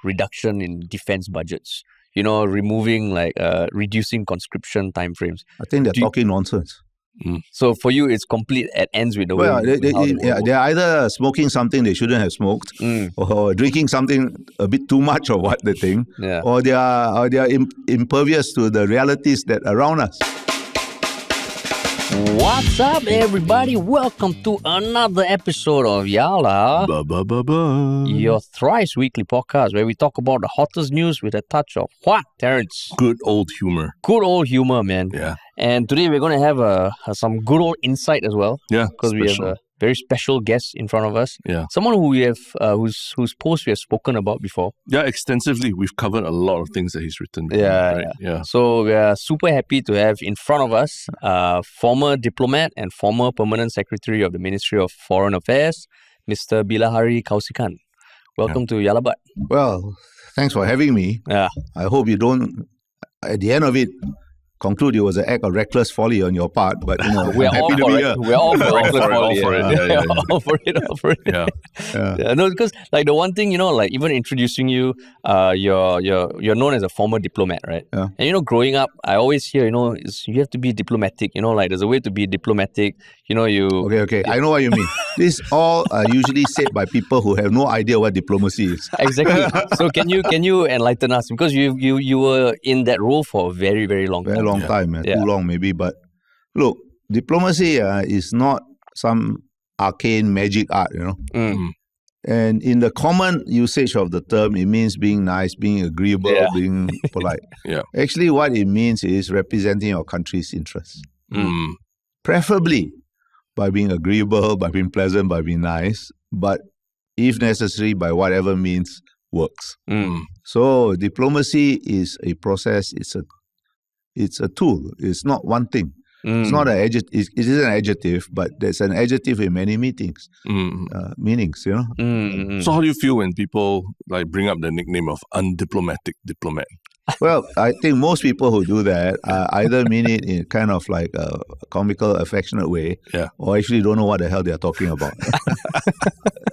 for reduction in defense budgets. Removing reducing conscription timeframes. I think they're talking nonsense. So for you, it's complete at ends with the way. Well, they're either smoking something they shouldn't have smoked, or drinking something a bit too much of what they think, or they are impervious to the realities that are around us. What's up, everybody? Welcome to another episode of Yala, your thrice weekly podcast where we talk about the hottest news with a touch of what, Terrence? Good old humor. Good old humor, man. Yeah. And today we're going to have some good old insight as well. Yeah, because we have a very special guest in front of us. Yeah. Someone who we have, whose post we have spoken about before. Yeah, extensively. We've covered a lot of things that he's written. Yeah. So we are super happy to have in front of us former diplomat and former permanent secretary of the Ministry of Foreign Affairs, Mr. Bilahari Kausikan. Welcome to Yalabat. Well, thanks for having me. Yeah. I hope you don't, at the end of it, conclude it was an act of reckless folly on your part, but we're all for it. We're all for reckless folly. All for it. Yeah. No, because the one thing, even introducing you, you're known as a former diplomat, right? Yeah. And growing up, I always hear, you have to be diplomatic. There's a way to be diplomatic. Okay. I know what you mean. These all are usually said by people who have no idea what diplomacy is. Exactly. So can you enlighten us, because you were in that role for a very, very long time. Very long time, man. Too long maybe. But look, diplomacy is not some arcane magic art, And in the common usage of the term, it means being nice, being agreeable, being polite. Actually, what it means is representing your country's interests. Preferably by being agreeable, by being pleasant, by being nice, but if necessary, by whatever means works. So diplomacy is a process, it's a tool, it's not one thing. It's not an adjective. It is an adjective, but there's an adjective in many meanings. So how do you feel when people bring up the nickname of undiplomatic diplomat? Well, I think most people who do that either mean it in kind of like a comical, affectionate way, or actually don't know what the hell they're talking about.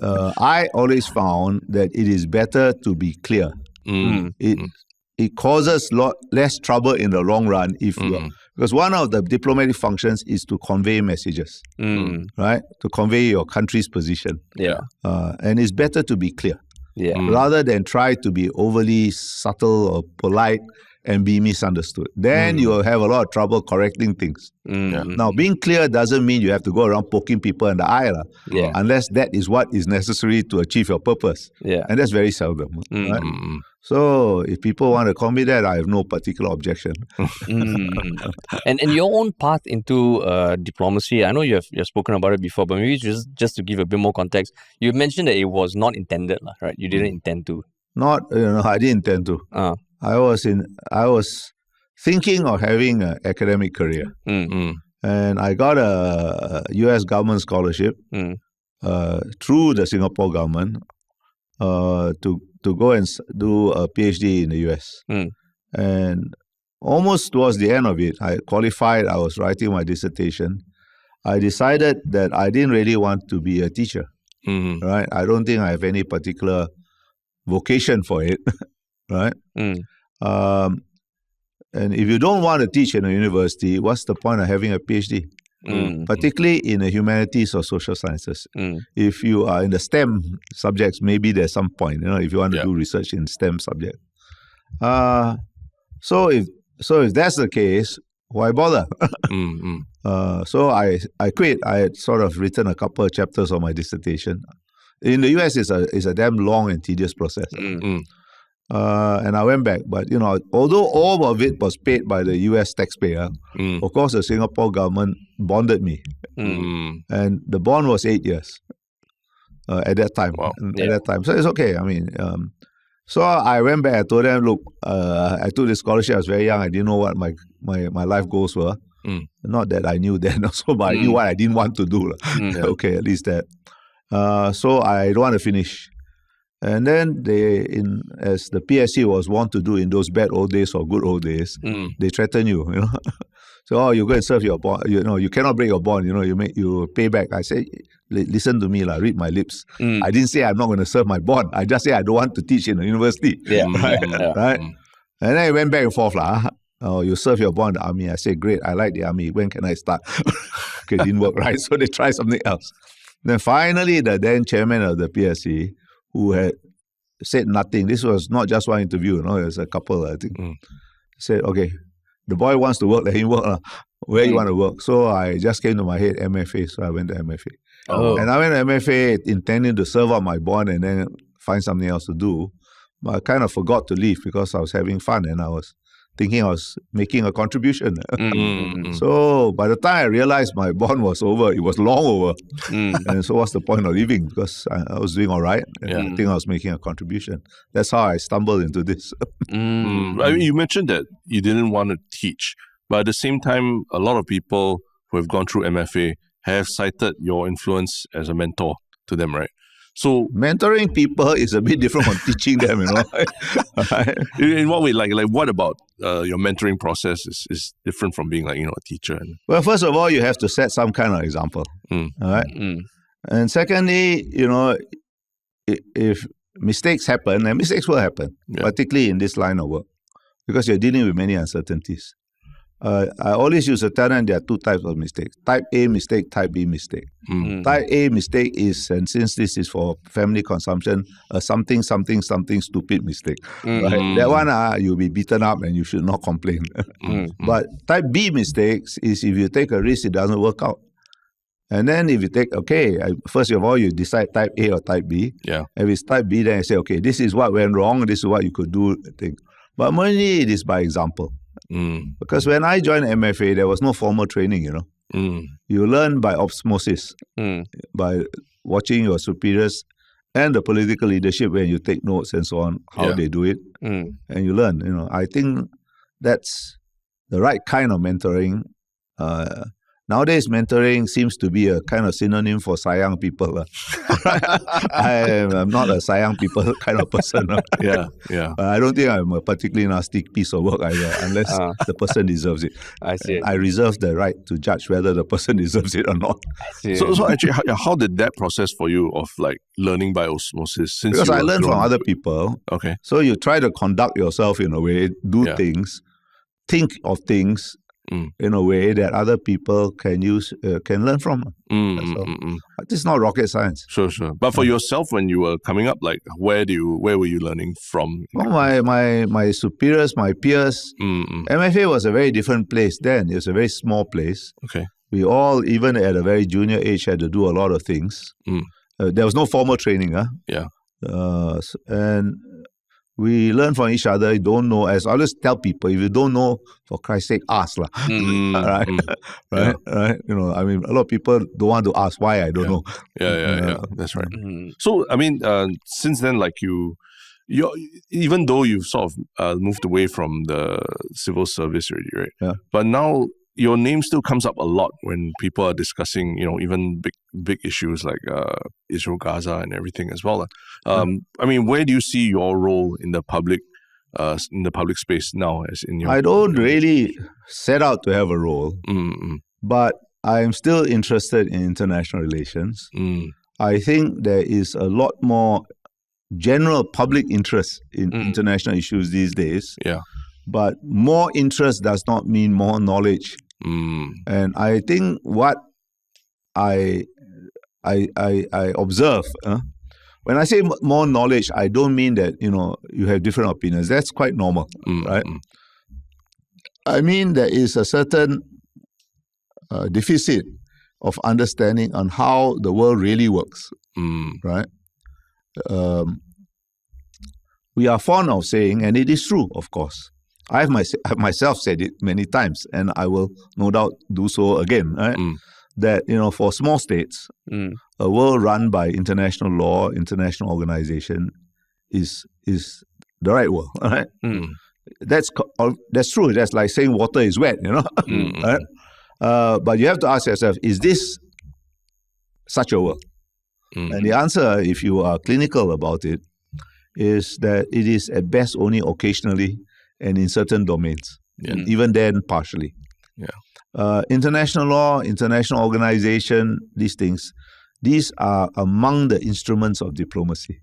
I always found that it is better to be clear. It causes less trouble in the long run because one of the diplomatic functions is to convey messages, right? To convey your country's position. And it's better to be clear. Rather than try to be overly subtle or polite and be misunderstood. Then you will have a lot of trouble correcting things. Now, being clear doesn't mean you have to go around poking people in the eye, unless that is what is necessary to achieve your purpose. And that's very seldom. Right? So if people want to call me that, I have no particular objection. And your own path into diplomacy, I know you've spoken about it before, but maybe just to give a bit more context, you mentioned that it was not intended, right? You didn't intend to. I didn't intend to. I was thinking of having an academic career. And I got a U.S. government scholarship through the Singapore government to go and do a PhD in the U.S. And almost towards the end of it, I qualified, I was writing my dissertation. I decided that I didn't really want to be a teacher, right? I don't think I have any particular vocation for it, right? And if you don't want to teach in a university, what's the point of having a PhD? Particularly in the humanities or social sciences. If you are in the STEM subjects, maybe there's some point, if you want to do research in STEM subject. So if that's the case, why bother? So I quit. I had sort of written a couple of chapters of my dissertation. In the US, it's a damn long and tedious process. And I went back. But, although all of it was paid by the US taxpayer, of course, the Singapore government bonded me. And the bond was 8 years at that time. Wow. At that time. So it's okay. So I went back. I told them, look, I took this scholarship. I was very young. I didn't know what my life goals were. Not that I knew then also, but I knew what I didn't want to do. Okay, at least that. So I don't want to finish. And then as the PSC was wont to do in those bad old days or good old days, they threaten you, So, oh, you go and serve your bond. You cannot break your bond. You pay back. I say, listen to me, read my lips. I didn't say I'm not going to serve my bond. I just say I don't want to teach in a university. Yeah. Right? And then I went back and forth. Oh, you serve your bond in the army. I said, great, I like the army. When can I start? Okay, it didn't work, right? So they tried something else. Then finally, the then chairman of the PSC, who had said nothing, this was not just one interview, it was a couple, I think, said, okay, the boy wants to work, let him work. Where you want to work? So I just came to my head, MFA, so I went to MFA. Oh. And I went to MFA intending to serve out my bond and then find something else to do. But I kind of forgot to leave because I was having fun and I was thinking I was making a contribution. So by the time I realized my bond was over, it was long over. And so what's the point of leaving? Because I was doing all right. And I think I was making a contribution. That's how I stumbled into this. I mean, you mentioned that you didn't want to teach, but at the same time, a lot of people who have gone through MFA have cited your influence as a mentor to them, right? So mentoring people is a bit different from teaching them, In what way? Like what about your mentoring process is different from being a teacher? Well, first of all, you have to set some kind of example. All right. And secondly, if mistakes happen, and mistakes will happen, particularly in this line of work, because you're dealing with many uncertainties. I always use to tell them there are two types of mistakes. Type A mistake, type B mistake. Type A mistake is, and since this is for family consumption, a something stupid mistake. Right? That one, you'll be beaten up and you should not complain. But type B mistakes is if you take a risk, it doesn't work out. And then if you take, first of all, you decide type A or type B. Yeah. If it's type B, then you say, okay, this is what went wrong, this is what you could do. But mainly it is by example. Because when I joined MFA, there was no formal training, You learn by osmosis, by watching your superiors and the political leadership when you take notes and so on, how they do it. And you learn, I think that's the right kind of mentoring. Nowadays, mentoring seems to be a kind of synonym for sayang people. I'm not a sayang people kind of person. I don't think I'm a particularly nasty piece of work either, unless the person deserves it. I see. I reserve the right to judge whether the person deserves it or not. So actually, how did that process for you of learning by osmosis? Because I learned from other people. Okay. So you try to conduct yourself in a way, do things, think of things, in a way that other people can learn from. This is not rocket science. Sure. But for yourself, when you were coming up, where were you learning from? Well, my superiors, my peers. MFA was a very different place then. It was a very small place. Okay. We all, even at a very junior age, had to do a lot of things. There was no formal training. And we learn from each other. You don't know, as I always tell people, if you don't know, for Christ's sake, ask. Right? Right? I mean, a lot of people don't want to ask why I don't know. Yeah. That's right. So, I mean, since then, you even though you've sort of moved away from the civil service already, right? Yeah. But now your name still comes up a lot when people are discussing, even big issues like Israel-Gaza and everything as well. I mean, where do you see your role in the public space now? I don't really set out to have a role, but I'm still interested in international relations. I think there is a lot more general public interest in international issues these days. Yeah. But more interest does not mean more knowledge. And I think what I observe, when I say more knowledge, I don't mean that, you have different opinions. That's quite normal, right? I mean there is a certain deficit of understanding on how the world really works, right? We are fond of saying, and it is true, of course, I have myself said it many times, and I will no doubt do so again, right? That, for small states, a world run by international law, international organization is the right world, right? That's true. That's like saying water is wet, right? But you have to ask yourself, is this such a world? And the answer, if you are clinical about it, is that it is at best only occasionally and in certain domains, even then partially. International law, international organization, these things, these are among the instruments of diplomacy,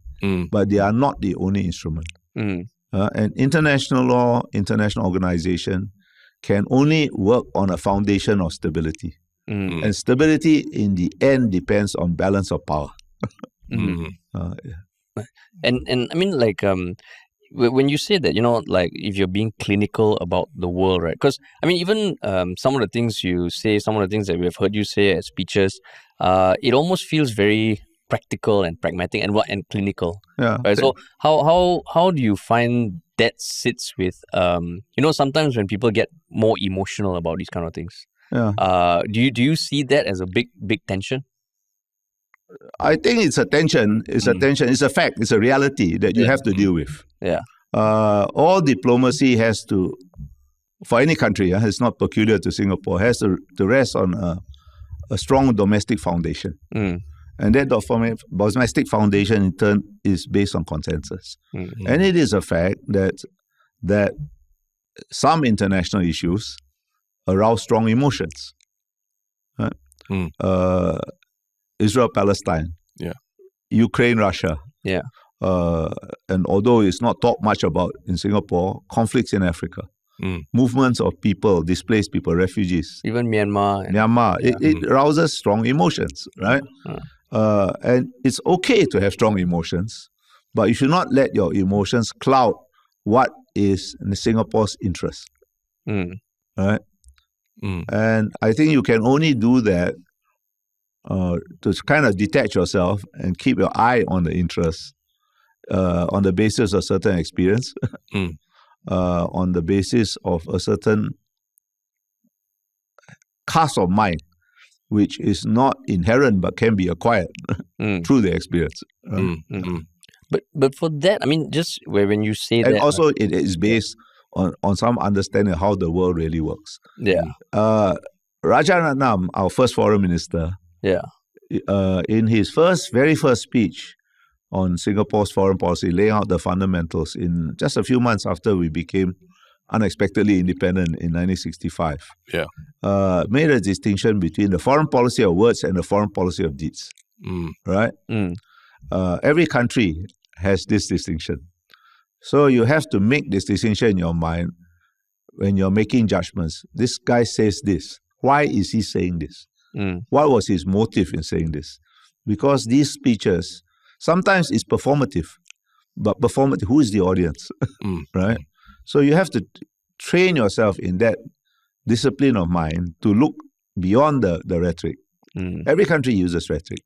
but they are not the only instrument. And international law, international organization can only work on a foundation of stability. And stability in the end depends on balance of power. And I mean, like, when you say that, you know, like, if you're being clinical about the world, right? Because, I mean, even some of the things you say, some of the things that we've heard you say at speeches, it almost feels very practical and pragmatic and clinical. Yeah. Right? So how do you find that sits with, you know, sometimes when people get more emotional about these kind of things, do you see that as a big tension? I think it's a tension. It's a tension. It's a fact. It's a reality that you have to deal with. Yeah. All diplomacy has to, for any country, it's not peculiar to Singapore, has to rest on a strong domestic foundation. And that domestic foundation, in turn, is based on consensus. And it is a fact that some international issues arouse strong emotions. Israel-Palestine, Ukraine-Russia, and although it's not talked much about in Singapore, conflicts in Africa, movements of people, displaced people, refugees, even Myanmar, it rouses strong emotions, right? And it's okay to have strong emotions, but you should not let your emotions cloud what is in Singapore's interest, right? And I think you can only do that to kind of detach yourself and keep your eye on the interest on the basis of certain experience, on the basis of a certain cast of mind, which is not inherent but can be acquired through the experience. But for that, I mean, just when you say that, and also it is based on some understanding of how the world really works. Rajaratnam, our first foreign minister, in his very first speech on Singapore's foreign policy, laying out the fundamentals in just a few months after we became unexpectedly independent in 1965, made a distinction between the foreign policy of words and the foreign policy of deeds. Right? Every country has this distinction. So you have to make this distinction in your mind when you're making judgments. This guy says this. Why is he saying this? What was his motive in saying this? Because these speeches, sometimes it's performative, but performative, who is the audience? Right? So you have to train yourself in that discipline of mind to look beyond the rhetoric. Every country uses rhetoric.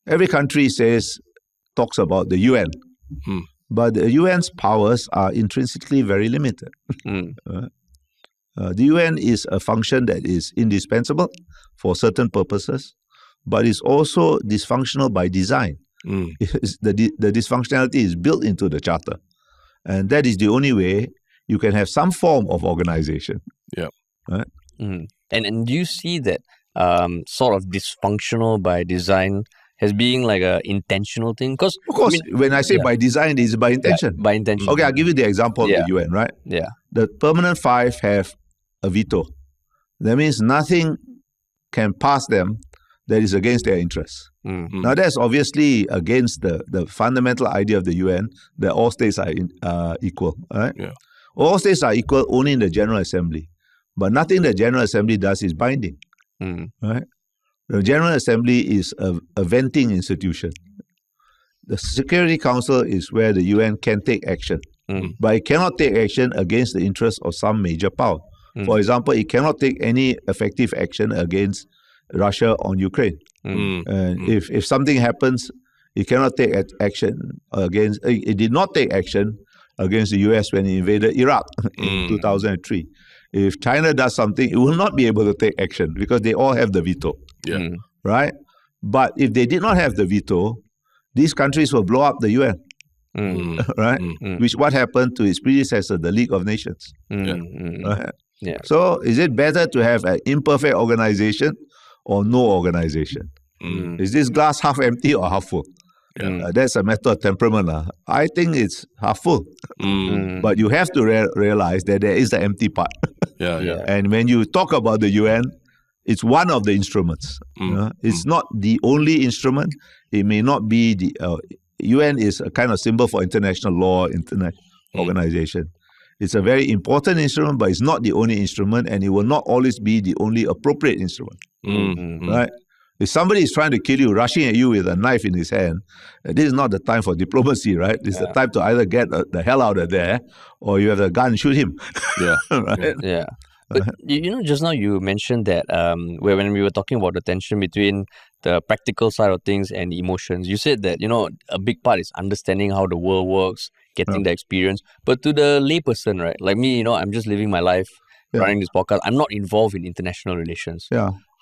Every country talks about the UN, but the UN's powers are intrinsically very limited. The UN is a function that is indispensable for certain purposes, but it's also dysfunctional by design. The dysfunctionality is built into the charter. And that is the only way you can have some form of organization. Right? And do you see that sort of dysfunctional by design as being like an intentional thing? Because of course, when I say by design, it's by intention. By intention. Okay, I'll give you the example of the UN, right? The Permanent Five have a veto. That means nothing can pass them that is against their interests. Now, that's obviously against the fundamental idea of the UN that all states are equal. Right? All states are equal only in the General Assembly. But nothing the General Assembly does is binding. Right? The General Assembly is a venting institution. The Security Council is where the UN can take action. But it cannot take action against the interests of some major power. For example, it cannot take any effective action against Russia on Ukraine. And if something happens, it cannot take action against. It did not take action against the US when it invaded Iraq in 2003. If China does something, it will not be able to take action because they all have the veto. Right? But if they did not have the veto, these countries will blow up the UN. Right? Which what happened to its predecessor, the League of Nations. Right? So is it better to have an imperfect organization or no organization? Is this glass half empty or half full? That's a matter of temperament. I think it's half full. But you have to realize that there is the empty part. And when you talk about the UN, it's one of the instruments. It's not the only instrument. It may not be the UN is a kind of symbol for international law, international organization. It's a very important instrument, but it's not the only instrument, and it will not always be the only appropriate instrument. Right? If somebody is trying to kill you, rushing at you with a knife in his hand, this is not the time for diplomacy, right? It's the time to either get the hell out of there, or you have a gun and shoot him. Right? But just now you mentioned that when we were talking about the tension between the practical side of things and the emotions, you said that a big part is understanding how the world works, getting the experience. But to the layperson, right, like me, I'm just living my life, running this podcast. I'm not involved in international relations.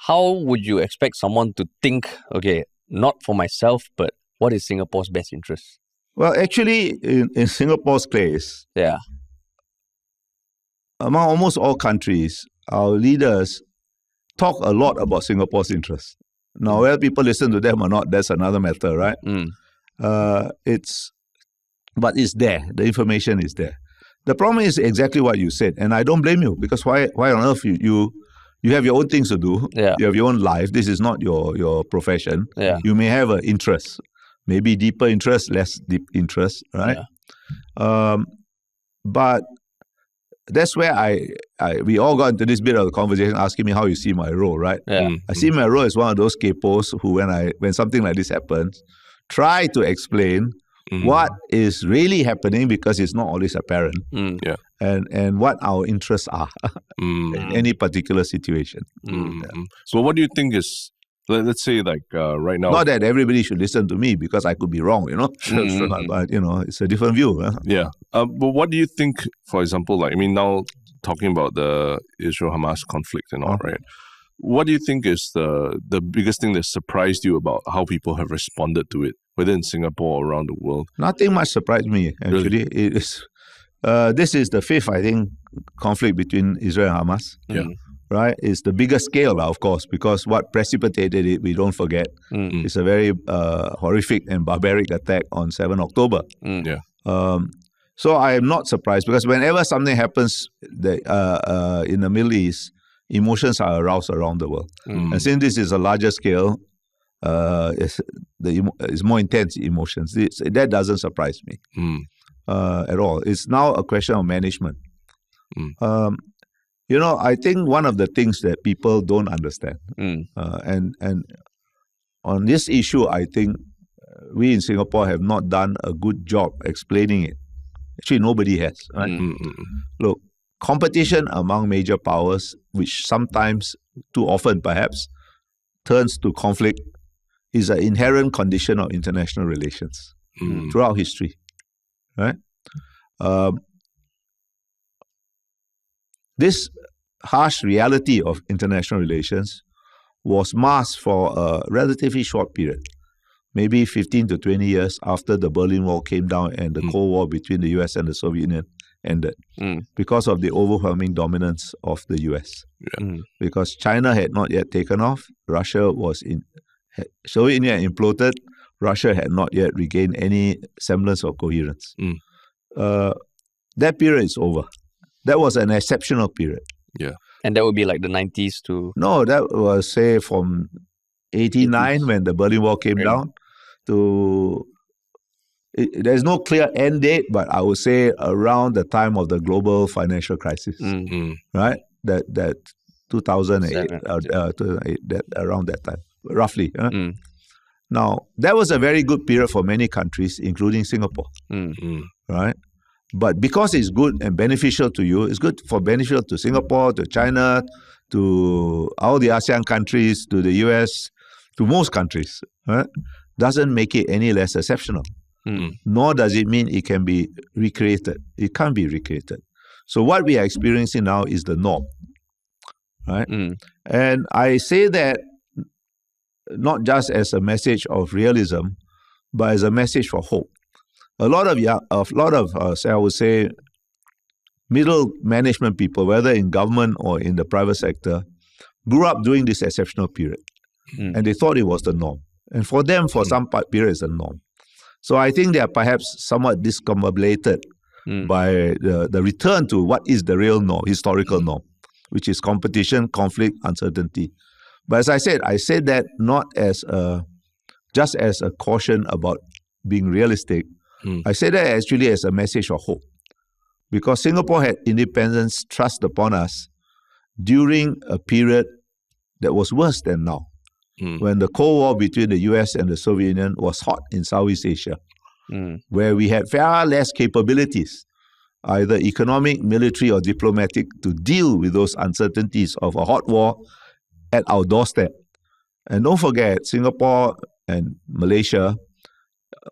How would you expect someone to think, okay, not for myself, but what is Singapore's best interest? Well, actually, in Singapore's case, among almost all countries, our leaders talk a lot about Singapore's interests. Now, whether people listen to them or not, that's another matter, right? But it's there. The information is there. The problem is exactly what you said, and I don't blame you, because why on earth you have your own things to do. You have your own life. This is not your profession. You may have an interest, maybe deeper interest, less deep interest, right? But that's where we all got into this bit of the conversation asking me how you see my role, right? I see my role as one of those capos who, when something like this happens, try to explain what is really happening, because it's not always apparent, and what our interests are in any particular situation. So what do you think is, let's say, like right now? Not that everybody should listen to me, because I could be wrong, but it's a different view. But what do you think, for example, now talking about the Israel-Hamas conflict and all, right? What do you think is the biggest thing that surprised you about how people have responded to it within Singapore or around the world? Nothing much surprised me, actually. Really? It is, this is the fifth, I think, conflict between Israel and Hamas. Right? It's the biggest scale, of course, because what precipitated it, we don't forget. It's a very horrific and barbaric attack on 7 October. So I am not surprised, because whenever something happens in the Middle East, emotions are aroused around the world. And since this is a larger scale, it's more intense emotions. That doesn't surprise me at all. It's now a question of management. I think one of the things that people don't understand, and on this issue, I think we in Singapore have not done a good job explaining it. Actually, nobody has. Right? Look, competition among major powers, which sometimes, too often perhaps, turns to conflict, is an inherent condition of international relations throughout history. Right? This harsh reality of international relations was masked for a relatively short period, maybe 15 to 20 years after the Berlin Wall came down and the Cold War between the US and the Soviet Union ended, because of the overwhelming dominance of the US. Because China had not yet taken off, Russia was Soviet Union had imploded, Russia had not yet regained any semblance of coherence. That period is over. That was an exceptional period. And that would be like the 90s to... No, that was, say, from 89 when the Berlin Wall came down to... There's no clear end date, but I would say around the time of the global financial crisis, right? That 2008, around that time, roughly. Now, that was a very good period for many countries, including Singapore, right? But because it's good and beneficial to you, it's beneficial to Singapore, to China, to all the ASEAN countries, to the US, to most countries, right? Doesn't make it any less exceptional. Nor does it mean it can be recreated. It can't be recreated. So what we are experiencing now is the norm, right? And I say that not just as a message of realism, but as a message for hope. A lot of us, I would say, middle management people, whether in government or in the private sector, grew up during this exceptional period, and they thought it was the norm. And for them, for some period, it's the norm. So I think they are perhaps somewhat discombobulated by the return to what is the real norm, historical norm, which is competition, conflict, uncertainty. But as I said that not as just as a caution about being realistic. I say that actually as a message of hope. Because Singapore had independence thrust upon us during a period that was worse than now, when the Cold War between the US and the Soviet Union was hot in Southeast Asia, where we had far less capabilities, either economic, military, or diplomatic, to deal with those uncertainties of a hot war at our doorstep. And don't forget, Singapore and Malaysia,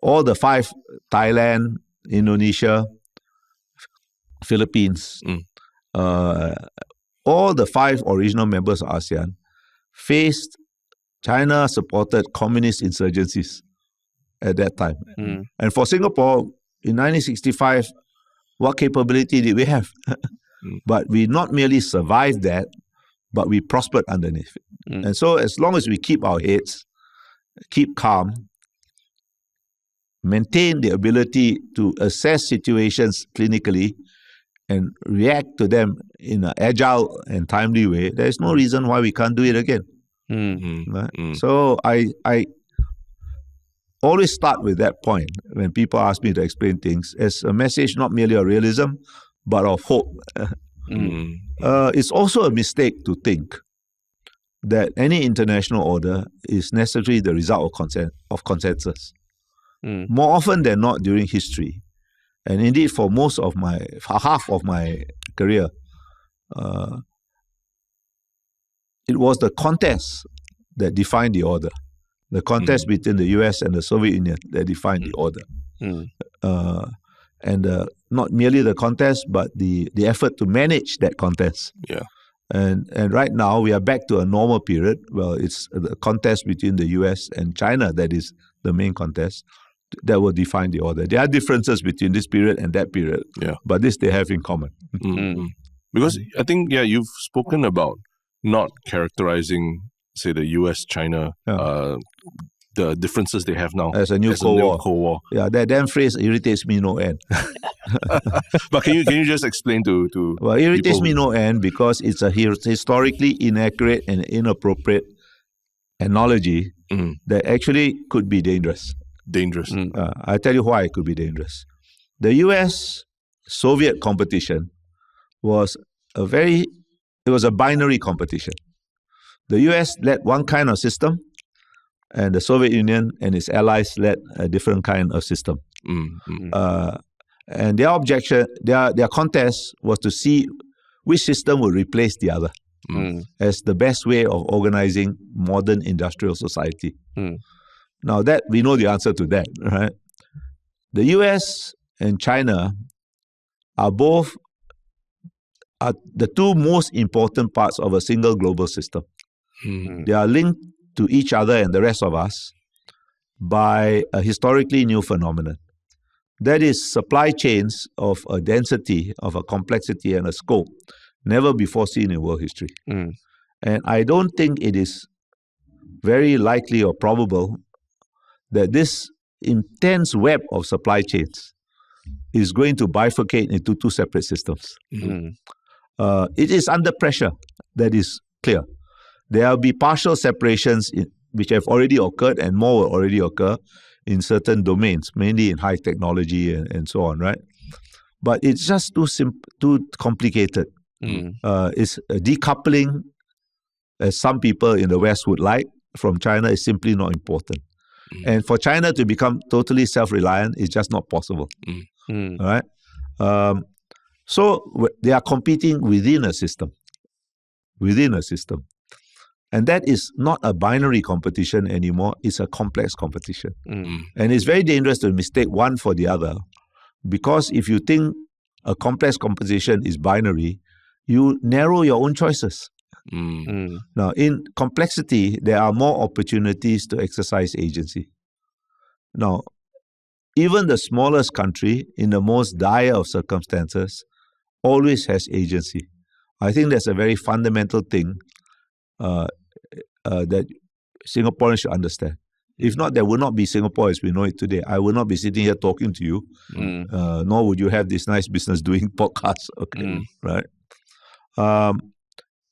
all the five, Thailand, Indonesia, Philippines, all the five original members of ASEAN faced China-supported communist insurgencies at that time. And for Singapore, in 1965, what capability did we have? But we not merely survived that, but we prospered underneath it. And so as long as we keep our heads, keep calm, maintain the ability to assess situations clinically and react to them in an agile and timely way, there is no reason why we can't do it again. Right? So I always start with that point when people ask me to explain things as a message not merely of realism, but of hope. It's also a mistake to think that any international order is necessarily the result of consensus. More often than not during history, and indeed for half of my career, it was the contest that defined the order. The contest between the US and the Soviet Union that defined the order. And not merely the contest, but the effort to manage that contest. And right now we are back to a normal period. Well, it's the contest between the US and China that is the main contest that will define the order. There are differences between this period and that period, but this they have in common. Because I think, you've spoken about not characterizing, say, the US-China, the differences they have now as a new Cold War. Yeah, that damn phrase irritates me no end. But can you just explain to Well, it irritates people? me no end because it's a historically inaccurate and inappropriate analogy that actually could be dangerous. I'll tell you why it could be dangerous. The US-Soviet competition was a binary competition. The US led one kind of system, and the Soviet Union and its allies led a different kind of system. And their contest was to see which system would replace the other as the best way of organizing modern industrial society. Now that we know the answer to that, right? The US and China are both the two most important parts of a single global system. They are linked to each other and the rest of us by a historically new phenomenon. That is supply chains of a density, of a complexity and a scope never before seen in world history. And I don't think it is very likely or probable that this intense web of supply chains is going to bifurcate into two separate systems. It is under pressure, that is clear. There will be partial separations which have already occurred, and more will already occur in certain domains, mainly in high technology and so on, right? But it's just too complicated. It's decoupling, as some people in the West would like, from China is simply not important. And for China to become totally self-reliant is just not possible. All right? So they are competing within a system. And that is not a binary competition anymore. It's a complex competition. And it's very dangerous to mistake one for the other, because if you think a complex competition is binary, you narrow your own choices. Now, in complexity, there are more opportunities to exercise agency. Now, even the smallest country in the most dire of circumstances always has agency. I think that's a very fundamental thing that Singaporeans should understand. If not, there would not be Singapore as we know it today. I would not be sitting here talking to you, nor would you have this nice business doing podcasts. Okay, right?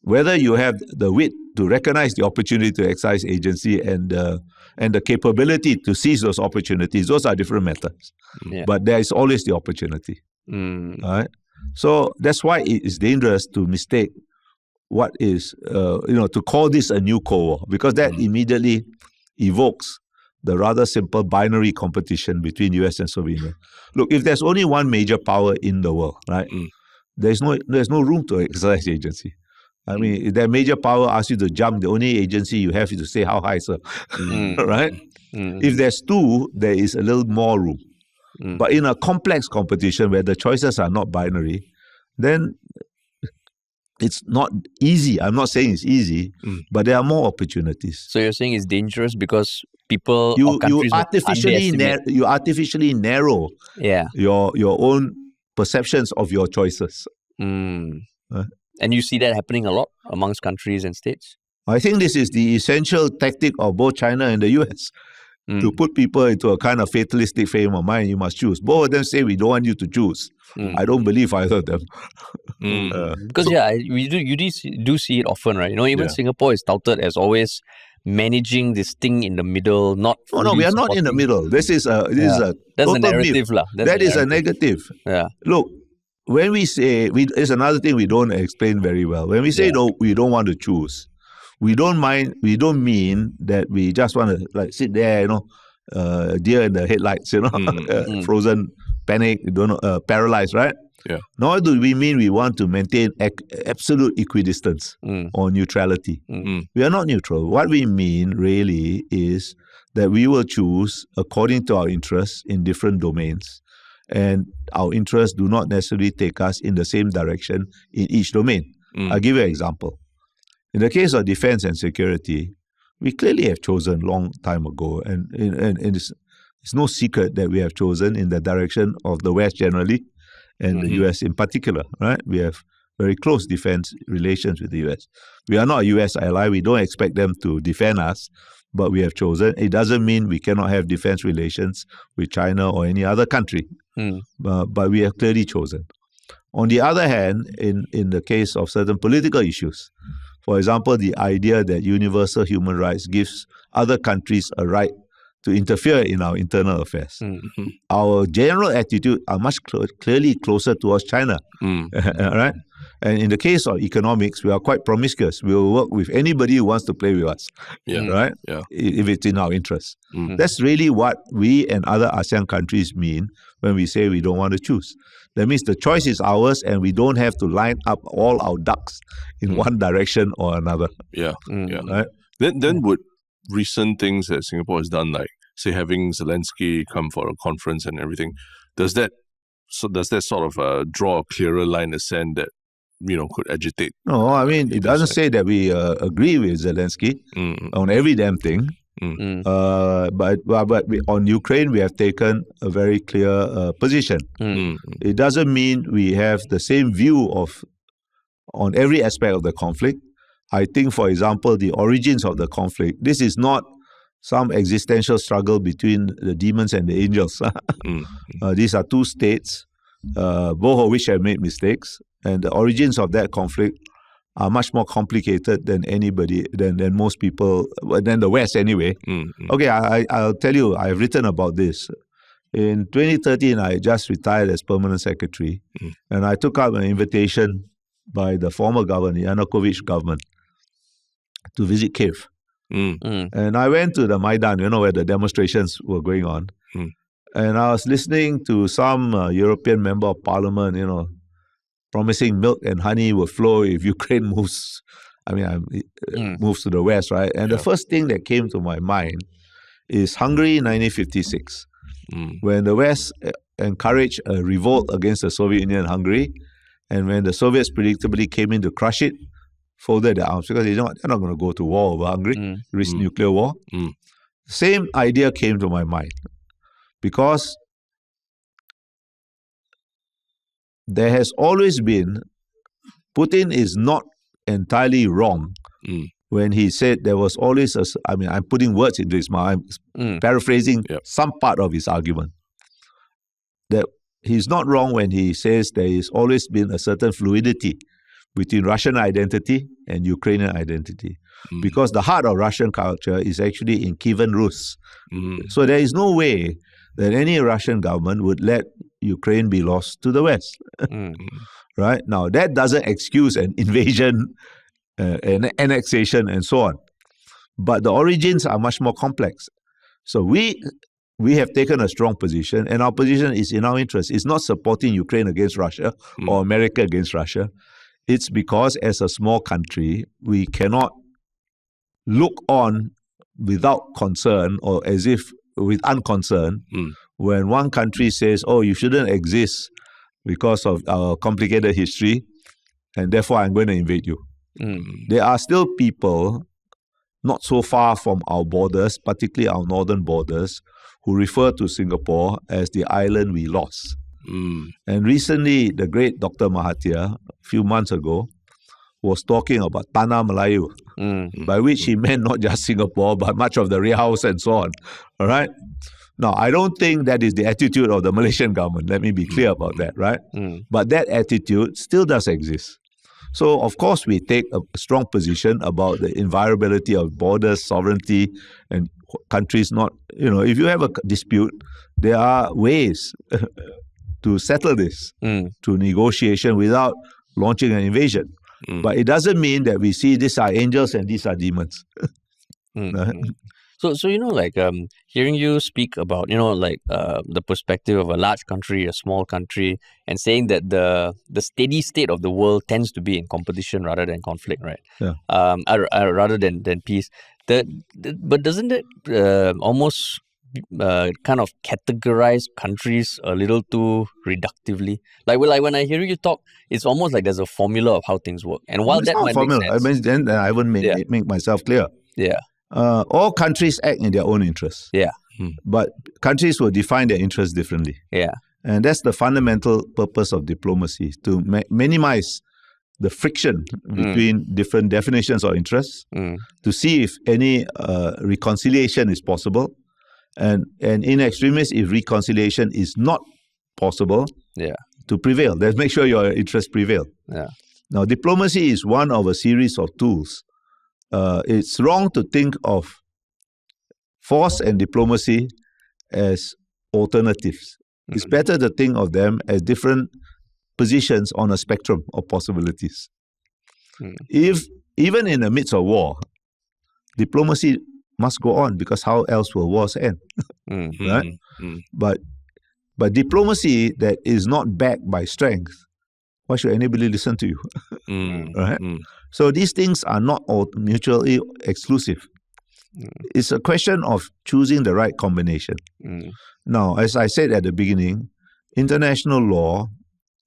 Whether you have the wit to recognize the opportunity to exercise agency and the capability to seize those opportunities, those are different methods. Yeah. But there is always the opportunity. Right? So that's why it is dangerous to mistake what is, to call this a new Cold War, because that immediately evokes the rather simple binary competition between US and Soviet Union. Look, if there's only one major power in the world, right, there's no room to exercise agency. I mean, if that major power asks you to jump, the only agency you have is to say how high, sir. Right? If there's two, there is a little more room. But in a complex competition where the choices are not binary, then it's not easy. I'm not saying it's easy, but there are more opportunities. So you're saying it's dangerous because people You or countries you artificially narrow your own perceptions of your choices. And you see that happening a lot amongst countries and states? I think this is the essential tactic of both China and the US. To put people into a kind of fatalistic frame of mind, you must choose. Both of them say we don't want you to choose. I don't believe either of them. Because you do see it often, right? Even Singapore is touted as always managing this thing in the middle, not. Oh no, we are not in the middle. This is a that's a narrative, lah. That is a negative. Yeah. Look, when we say it's another thing we don't explain very well. When we say we don't want to choose, we don't mean that we just want to sit there, deer in the headlights, frozen, panic, paralyzed, right? Yeah. Nor do we mean we want to maintain absolute equidistance or neutrality. We are not neutral. What we mean really is that we will choose according to our interests in different domains. And our interests do not necessarily take us in the same direction in each domain. I'll give you an example. In the case of defense and security, we clearly have chosen long time ago, and it's no secret that we have chosen in the direction of the West generally, and the US in particular, right? We have very close defense relations with the US. We are not a US ally. We don't expect them to defend us, but we have chosen. It doesn't mean we cannot have defense relations with China or any other country, but we have clearly chosen. On the other hand, in the case of certain political issues, for example, the idea that universal human rights gives other countries a right to interfere in our internal affairs. Our general attitude are much clearly closer towards China, right? And in the case of economics, we are quite promiscuous. We will work with anybody who wants to play with us, right? Yeah. If it's in our interest. That's really what we and other ASEAN countries mean when we say we don't want to choose. That means the choice is ours, and we don't have to line up all our ducks in one direction or another. Right? Then would recent things that Singapore has done, like say having Zelensky come for a conference and everything, does that sort of draw a clearer line of sand that could agitate? No, I mean it doesn't say that we agree with Zelensky on every damn thing. But on Ukraine, we have taken a very clear position. It doesn't mean we have the same view on every aspect of the conflict. I think, for example, the origins of the conflict, this is not some existential struggle between the demons and the angels. These are two states, both of which have made mistakes, and the origins of that conflict are much more complicated than most people, than the West anyway. Okay, I'll tell you, I've written about this. In 2013, I just retired as permanent secretary, and I took up an invitation by the former government, Yanukovych government, to visit Kyiv. And I went to the Maidan, where the demonstrations were going on. And I was listening to some European member of parliament, promising milk and honey will flow if Ukraine moves to the west, right? And the first thing that came to my mind is Hungary 1956, when the West encouraged a revolt against the Soviet Union and Hungary, and when the Soviets predictably came in to crush it, folded their arms because they're not going to go to war over Hungary, risk nuclear war. Same idea came to my mind, because there has always been, Putin is not entirely wrong when he said there was always I'm putting words into his mouth. I'm paraphrasing some part of his argument. That he's not wrong when he says there has always been a certain fluidity between Russian identity and Ukrainian identity. Because the heart of Russian culture is actually in Kievan Rus. So there is no way that any Russian government would let Ukraine be lost to the West. Right? Now, that doesn't excuse an invasion, an annexation, and so on. But the origins are much more complex. So we have taken a strong position, and our position is in our interest. It's not supporting Ukraine against Russia or America against Russia. It's because as a small country, we cannot look on without concern or as if with unconcern when one country says, oh, you shouldn't exist because of our complicated history, and therefore I'm going to invade you. There are still people not so far from our borders, particularly our northern borders, who refer to Singapore as the island we lost. And recently, the great Dr. Mahathir, a few months ago, was talking about Tanah Melayu, by which he meant not just Singapore, but much of the Riau and so on. All right? Now, I don't think that is the attitude of the Malaysian government. Let me be clear about that, right? But that attitude still does exist. So, of course, we take a strong position about the inviolability of borders, sovereignty, and countries not, if you have a dispute, there are ways to settle this through negotiation without launching an invasion. But it doesn't mean that we see these are angels and these are demons. So hearing you speak about, the perspective of a large country, a small country, and saying that the steady state of the world tends to be in competition rather than conflict, right? Yeah. Rather than peace. But doesn't it almost kind of categorize countries a little too reductively? Like when I hear you talk, it's almost like there's a formula of how things work. And while that might make sense, I mean, then I wouldn't make myself clear. Yeah. All countries act in their own interests. Yeah. But countries will define their interests differently. Yeah. And that's the fundamental purpose of diplomacy, to minimize the friction between different definitions of interests, to see if any reconciliation is possible. And in extremis, if reconciliation is not possible, to prevail. Let's make sure your interests prevail. Yeah. Now, diplomacy is one of a series of tools. It's wrong to think of force and diplomacy as alternatives. It's better to think of them as different positions on a spectrum of possibilities. If even in the midst of war, diplomacy must go on, because how else will wars end? Right? But diplomacy that is not backed by strength, why should anybody listen to you? Right? So these things are not all mutually exclusive. It's a question of choosing the right combination. Now, as I said at the beginning, international law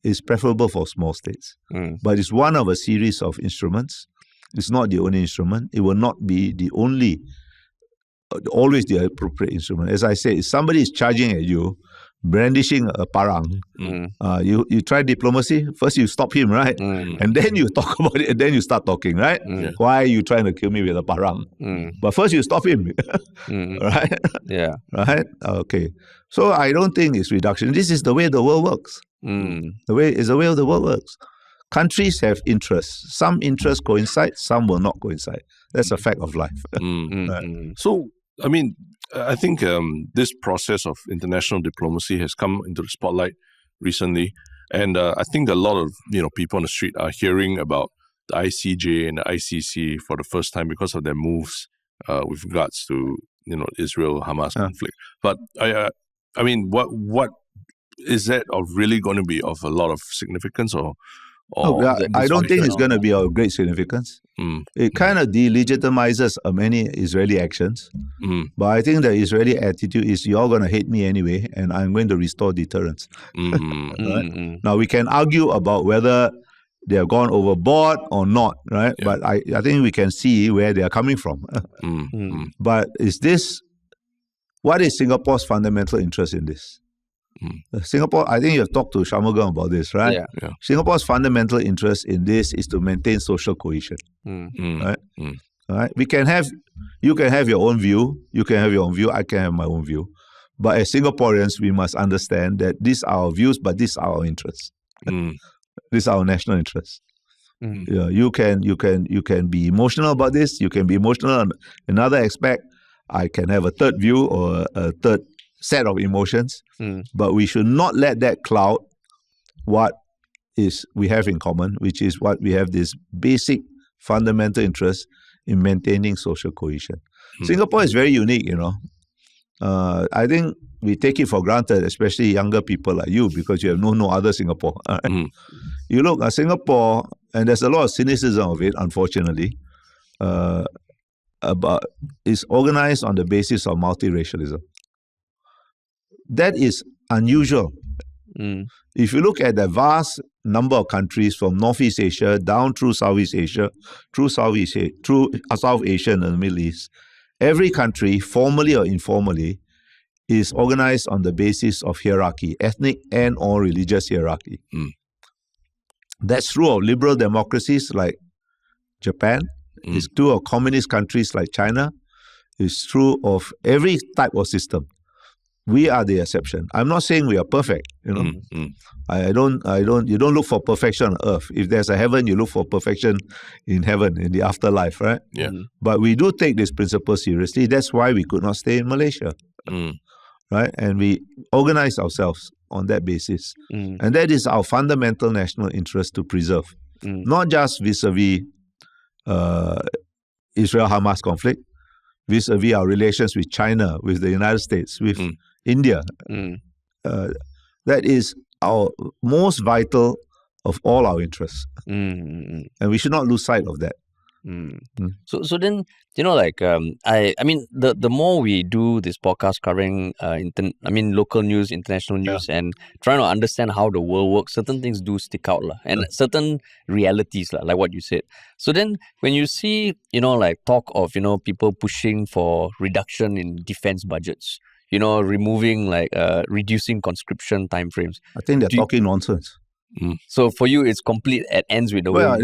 is preferable for small states, but it's one of a series of instruments. It's not the only instrument. It will not be the always the appropriate instrument. As I say, if somebody is charging at you, brandishing a parang, you try diplomacy, first you stop him, right? And then you talk about it, and then you start talking, right? Why are you trying to kill me with a parang? But first you stop him, right? Yeah. Right? Okay. So I don't think it's reduction. This is the way the world works. The way the world works. Countries have interests. Some interests coincide, some will not coincide. That's a fact of life. Right. So, I mean, I think this process of international diplomacy has come into the spotlight recently, and I think a lot of people on the street are hearing about the ICJ and the ICC for the first time because of their moves with regards to Israel-Hamas conflict. But I mean, what is that really going to be of a lot of significance, or I don't think it's going to be of great significance. It kind of delegitimizes many Israeli actions. But I think the Israeli attitude is, you're going to hate me anyway, and I'm going to restore deterrence. Right? Now, we can argue about whether they have gone overboard or not, right? Yeah. But I think we can see where they are coming from. But what is Singapore's fundamental interest in this? Singapore, I think you have talked to Shanmugam about this, right? Singapore's fundamental interest in this is to maintain social cohesion, right? All right? You can have your own view. You can have your own view. I can have my own view. But as Singaporeans, we must understand that these are our views, but these are our interests. These are our national interests. Yeah, you can be emotional about this. You can be emotional on another aspect. I can have a third view or a third set of emotions. But we should not let that cloud what is we have in common, which is what we have this basic fundamental interest in maintaining social cohesion. Singapore is very unique, I think we take it for granted, especially younger people like you, because you have known no other Singapore. You look at Singapore, and there's a lot of cynicism of it, unfortunately, about it's organized on the basis of multiracialism. That is unusual. If you look at the vast number of countries from Northeast Asia down through Southeast Asia, through South Asia and the Middle East, every country, formally or informally, is organized on the basis of hierarchy, ethnic and or religious hierarchy. That's true of liberal democracies like Japan. It's true of communist countries like China. It's true of every type of system. We are the exception. I'm not saying we are perfect, You don't look for perfection on earth. If there's a heaven, you look for perfection in heaven, in the afterlife, right? Yeah. But we do take this principle seriously. That's why we could not stay in Malaysia. Right? And we organize ourselves on that basis. And that is our fundamental national interest to preserve. Not just vis-a-vis Israel-Hamas conflict, vis-a-vis our relations with China, with the United States, with India. That is our most vital of all our interests. And we should not lose sight of that. So then, I mean, the more we do this podcast covering, local news, international news, and trying to understand how the world works, certain things do stick out, and certain realities, like what you said. So then, when you see, talk of, people pushing for reduction in defense budgets, removing, reducing conscription timeframes. I think they're talking nonsense. So for you, it's complete at ends with the way. Well,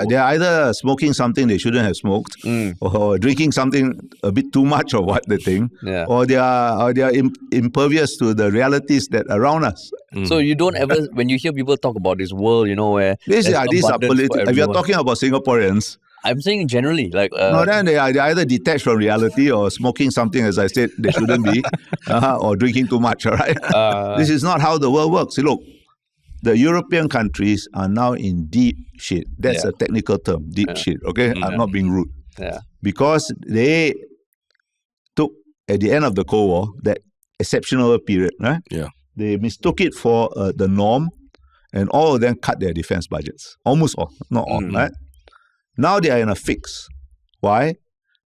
they're either smoking something they shouldn't have smoked, or drinking something a bit too much of what they think, or they are impervious to the realities that around us. So you don't ever, when you hear people talk about this world, where these are political. If you're talking about Singaporeans, I'm saying generally, then they're either detached from reality or smoking something, as I said, they shouldn't be, or drinking too much. All right, this is not how the world works. See, look. The European countries are now in deep shit. That's a technical term, deep shit, okay? I'm not being rude. Because they took, at the end of the Cold War, that exceptional period, right? They mistook it for the norm, and all of them cut their defense budgets. Almost all, not all, right? Now they are in a fix. Why?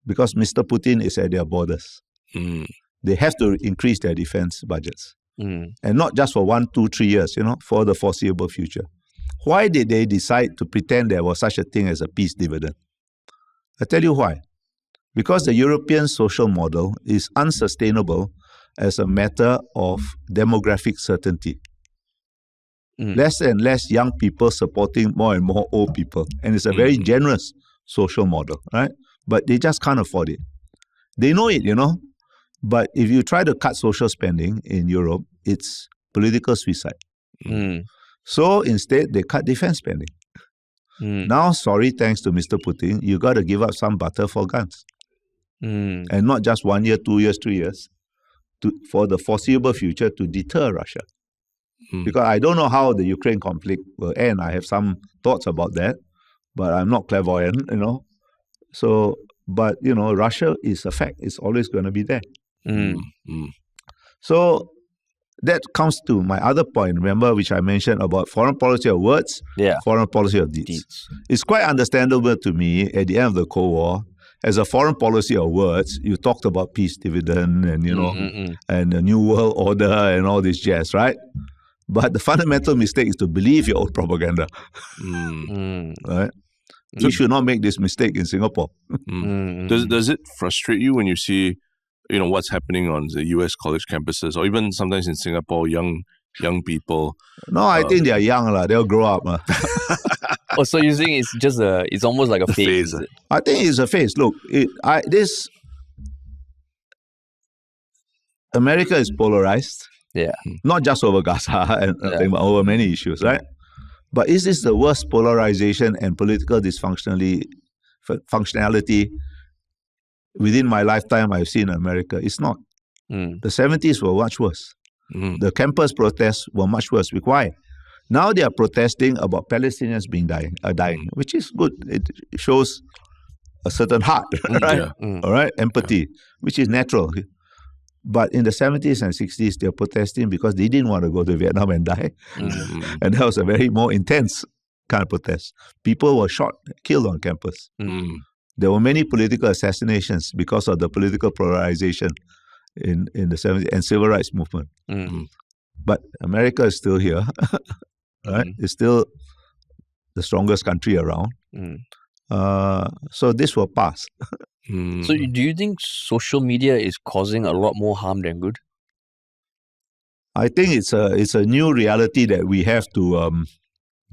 Because Mr. Putin is at their borders. They have to increase their defense budgets. And not just for 1, 2, 3 years, for the foreseeable future. Why did they decide to pretend there was such a thing as a peace dividend? I tell you why. Because the European social model is unsustainable as a matter of demographic certainty. Less and less young people supporting more and more old people. And it's a very generous social model, right? But they just can't afford it. They know it, But if you try to cut social spending in Europe, it's political suicide. So instead, they cut defense spending. Now, thanks to Mr. Putin, you got to give up some butter for guns. And not just 1 year, 2 years, 3 years, for the foreseeable future to deter Russia. Because I don't know how the Ukraine conflict will end. I have some thoughts about that, but I'm not clairvoyant, So, but, Russia is a fact. It's always going to be there. So that comes to my other point, remember, which I mentioned about foreign policy of words, foreign policy of deeds. It's quite understandable to me at the end of the Cold War, as a foreign policy of words, you talked about peace dividend and, and the New World Order and all this jazz, right? But the fundamental mistake is to believe your own propaganda. Right? We should not make this mistake in Singapore. Does it frustrate you when you see what's happening on the US college campuses, or even sometimes in Singapore, young people? No, I think they are young. They'll grow up. Oh, so you think it's just it's almost like a phase. Is it? I think it's a phase. Look, America is polarized. Yeah. Not just over Gaza and but over many issues, right? But is this the worst polarization and political functionality within my lifetime I've seen in America? It's not. The 70s were much worse. The campus protests were much worse. Why? Now they are protesting about Palestinians dying, which is good. It shows a certain heart, right? All right, empathy, which is natural. But in the 70s and 60s, they were protesting because they didn't want to go to Vietnam and die. And that was a very more intense kind of protest. People were shot, killed on campus. There were many political assassinations because of the political polarization in the 70s and civil rights movement. But America is still here, right? It's still the strongest country around. So this will pass. So do you think social media is causing a lot more harm than good? I think it's a new reality that we have to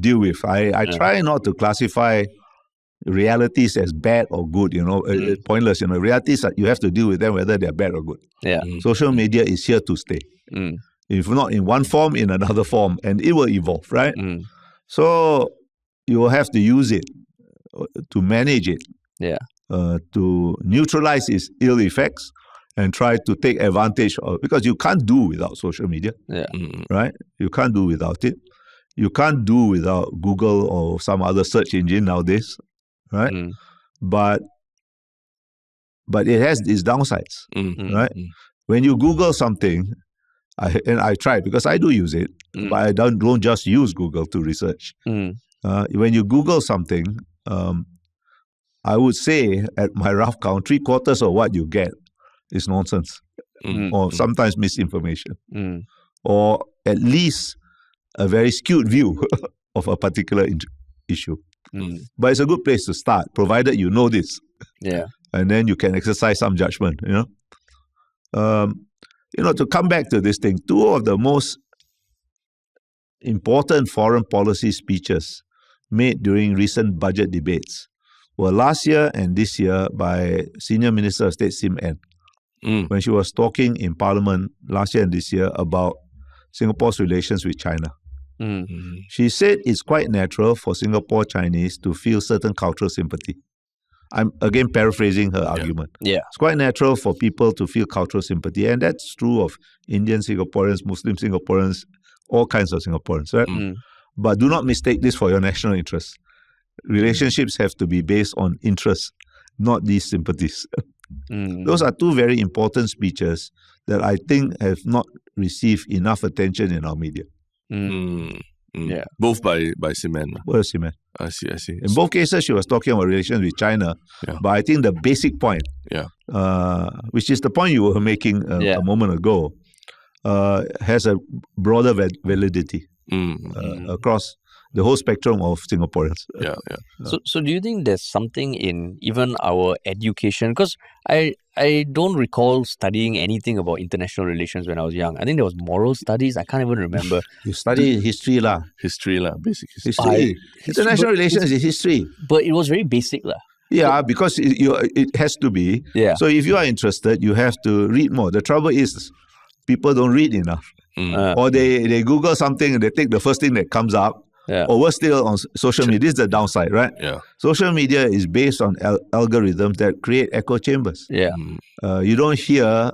deal with. I try not to classify realities as bad or good, it's pointless. Realities, you have to deal with them whether they're bad or good. Yeah. Social media is here to stay. If not in one form, in another form, and it will evolve, right? So you will have to use it to manage it. Yeah. To neutralize its ill effects and try to take advantage of, because you can't do without social media, right? You can't do without it. You can't do without Google or some other search engine nowadays, right? But it has its downsides, right? When you Google something, I try because I do use it, but I don't just use Google to research. When you Google something, I would say, at my rough count, 3/4 of what you get is nonsense, or sometimes misinformation, or at least a very skewed view of a particular issue. But it's a good place to start, provided you know this. Yeah. And then you can exercise some judgment, to come back to this thing, two of the most important foreign policy speeches made during recent budget debates were last year and this year by Senior Minister of State Sim N, when she was talking in Parliament last year and this year about Singapore's relations with China. She said it's quite natural for Singapore Chinese to feel certain cultural sympathy. I'm again paraphrasing her argument. Yeah. It's quite natural for people to feel cultural sympathy, and that's true of Indian Singaporeans, Muslim Singaporeans, all kinds of Singaporeans, right? But do not mistake this for your national interests. Relationships have to be based on interests, not these sympathies. Those are two very important speeches that I think have not received enough attention in our media. Yeah. Both by Simen. Well, Simen. I see. In both cases, she was talking about relations with China, but I think the basic point, which is the point you were making a moment ago, has a broader validity across the whole spectrum of Singaporeans. So do you think there's something in even our education? Because I don't recall studying anything about international relations when I was young. I think there was moral studies. I can't even remember. You study history lah. Basic history. International relations is history. But it was very basic lah. Yeah, because it has to be. Yeah. So if you are interested, you have to read more. The trouble is, people don't read enough. Or they Google something and they take the first thing that comes up. Or worse still, on social media. This is the downside, right? Social media is based on algorithms that create echo chambers. You don't hear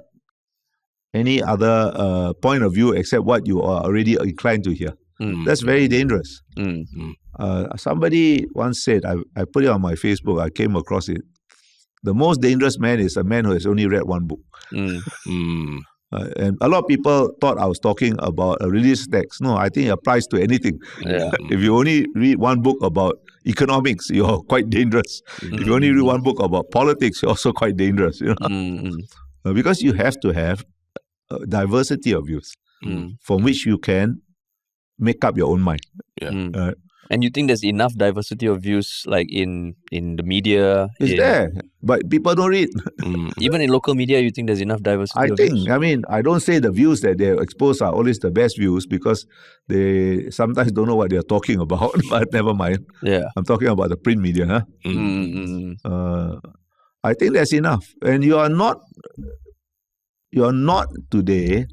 any other point of view except what you are already inclined to hear. That's very dangerous. Somebody once said, I put it on my Facebook, I came across it. The most dangerous man is a man who has only read one book. And a lot of people thought I was talking about a religious text. No, I think it applies to anything. If you only read one book about economics, you're quite dangerous. If you only read one book about politics, you're also quite dangerous. Because you have to have a diversity of views from which you can make up your own mind. And you think there's enough diversity of views, like in the media? It's there, but people don't read. Even in local media, you think there's enough diversity I of views? think, I don't say the views that they expose are always the best views because they sometimes don't know what they're talking about, but never mind. Yeah. I'm talking about the print media. I think that's enough. And you are not today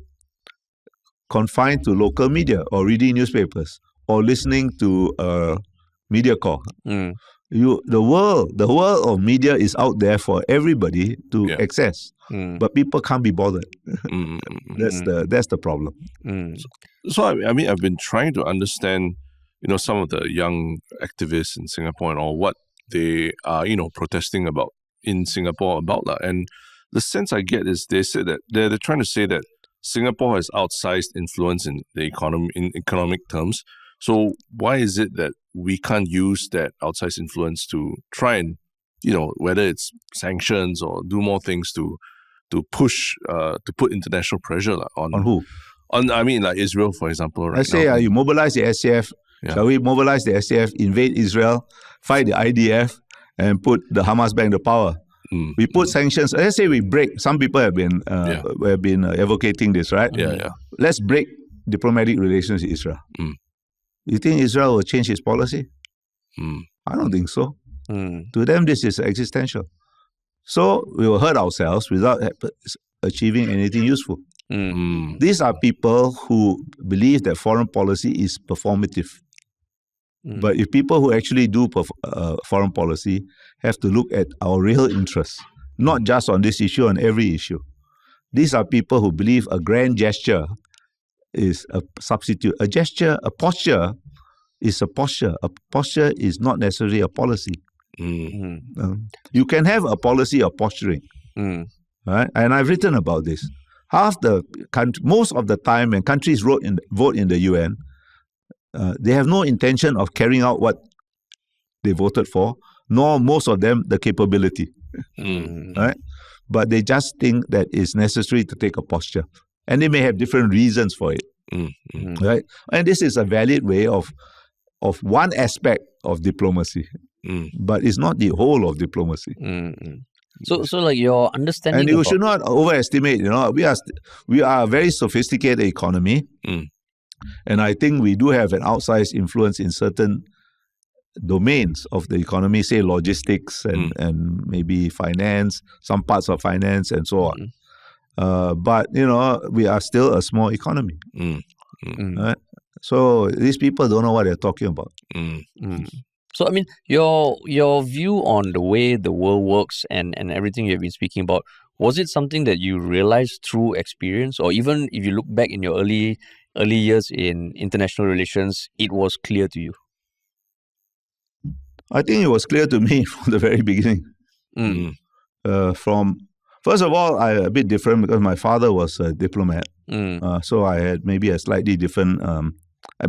confined to local media or reading newspapers or listening to media call. The world of media is out there for everybody to access, but people can't be bothered. That's the problem. So I mean, I've been trying to understand, some of the young activists in Singapore and all what they are, protesting about in Singapore about that. And the sense I get is they say that they're trying to say that Singapore has outsized influence in the economy in economic terms. So why is it that we can't use that outsized influence to try and, whether it's sanctions or do more things to push, to put international pressure on who? I mean, like Israel, for example. Right I say you mobilize the SCF. Yeah. Shall we mobilize the SCF, invade Israel, fight the IDF, and put the Hamas back into power? We put sanctions. Let's say we break. Some people have been advocating this, right? Yeah. Let's break diplomatic relations with Israel. You think Israel will change its policy? I don't think so. To them, this is existential. So we will hurt ourselves without achieving anything useful. These are people who believe that foreign policy is performative. But if people who actually do foreign policy have to look at our real interests, not just on this issue, on every issue. These are people who believe a grand gesture is a substitute. A gesture, a posture is a posture. A posture is not necessarily a policy. You can have a policy of posturing. Right? And I've written about this. Most of the time when countries vote in the UN, they have no intention of carrying out what they voted for, nor most of them the capability. Right? But they just think that it's necessary to take a posture. And they may have different reasons for it. Right? And this is a valid way of one aspect of diplomacy. But it's not the whole of diplomacy. So like your understanding. And you should not overestimate, we are a very sophisticated economy. And I think we do have an outsized influence in certain domains of the economy, say logistics and maybe finance, some parts of finance and so on. But, we are still a small economy. Right? So these people don't know what they're talking about. So, I mean, your view on the way the world works and everything you've been speaking about, was it something that you realized through experience? Or even if you look back in your early years in international relations, it was clear to you? I think it was clear to me from the very beginning. First of all, I'm a bit different because my father was a diplomat. So I had maybe a slightly different,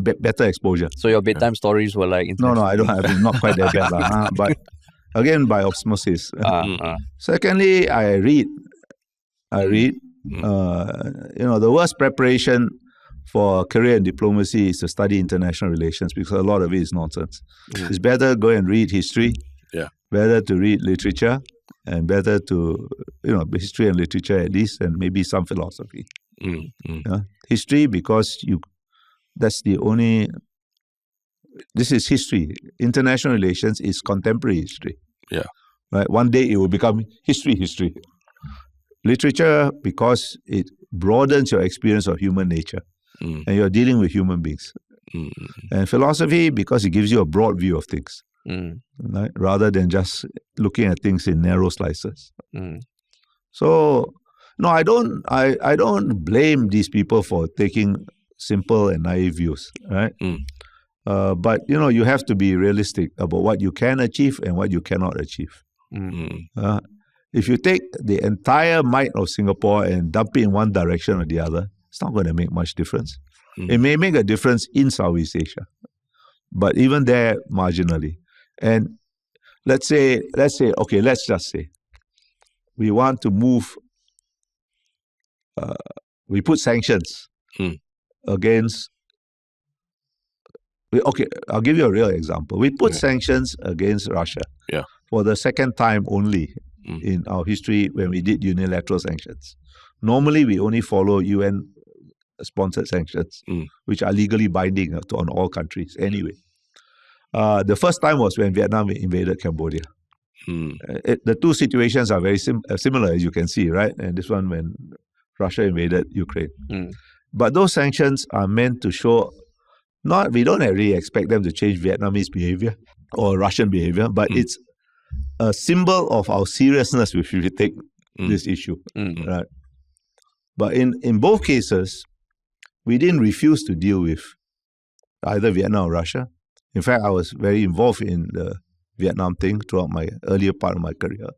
better exposure. So your bedtime stories were like... No, I don't have, not quite that bad. But again, by osmosis. Secondly, I read. The worst preparation for a career in diplomacy is to study international relations because a lot of it is nonsense. It's better go and read history, better to read literature, and better to, history and literature at least, and maybe some philosophy. History because this is history. International relations is contemporary history. Right? One day it will become history. Literature because it broadens your experience of human nature. And you're dealing with human beings. And philosophy because it gives you a broad view of things, right? Rather than just looking at things in narrow slices. So, no, I don't blame these people for taking simple and naive views, right? But, you have to be realistic about what you can achieve and what you cannot achieve. If you take the entire might of Singapore and dump it in one direction or the other, it's not going to make much difference. It may make a difference in Southeast Asia, but even there, marginally. And let's just say, we want to move, we put sanctions against Okay, I'll give you a real example. We put sanctions against Russia for the second time only in our history when we did unilateral sanctions. Normally, we only follow UN-sponsored sanctions, which are legally binding on all countries anyway. The first time was when Vietnam invaded Cambodia. The two situations are very similar, as you can see, right? And this one when Russia invaded Ukraine. But those sanctions are meant to show, we don't really expect them to change Vietnamese behavior or Russian behavior, but it's a symbol of our seriousness if we take this issue. Right? But in both cases, we didn't refuse to deal with either Vietnam or Russia. In fact, I was very involved in the Vietnam thing throughout my earlier part of my career.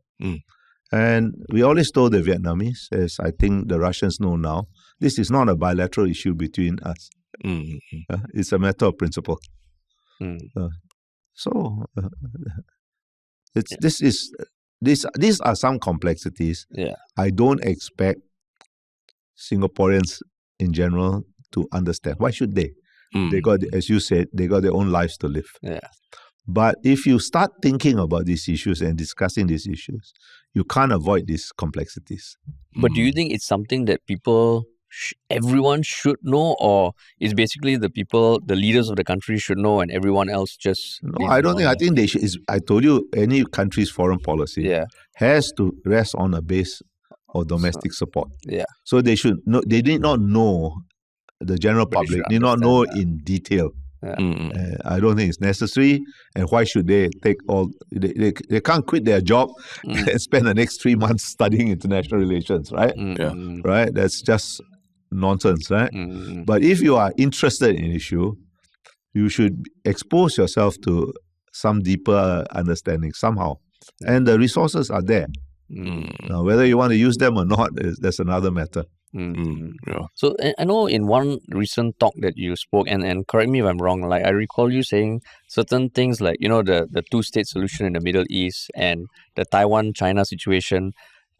And we always told the Vietnamese, as I think the Russians know now, this is not a bilateral issue between us. It's a matter of principle. These are some complexities. I don't expect Singaporeans in general to understand. Why should they? They got, as you said, they got their own lives to live. But if you start thinking about these issues and discussing these issues, you can't avoid these complexities. But do you think it's something that people, everyone should know, or is basically the leaders of the country should know, and everyone else just? No, I don't think. I think they should. I told you, any country's foreign policy has to rest on a base of domestic support. So they should know. They did not know. The general public need not know in detail. I don't think it's necessary. And why should they take all? They can't quit their job and spend the next 3 months studying international relations, right? Right? That's just nonsense, right? But if you are interested in an issue, you should expose yourself to some deeper understanding somehow. And the resources are there. Now, whether you want to use them or not, that's another matter. So I know in one recent talk that you spoke, and correct me if I'm wrong, like I recall you saying certain things like, the two-state solution in the Middle East and the Taiwan-China situation,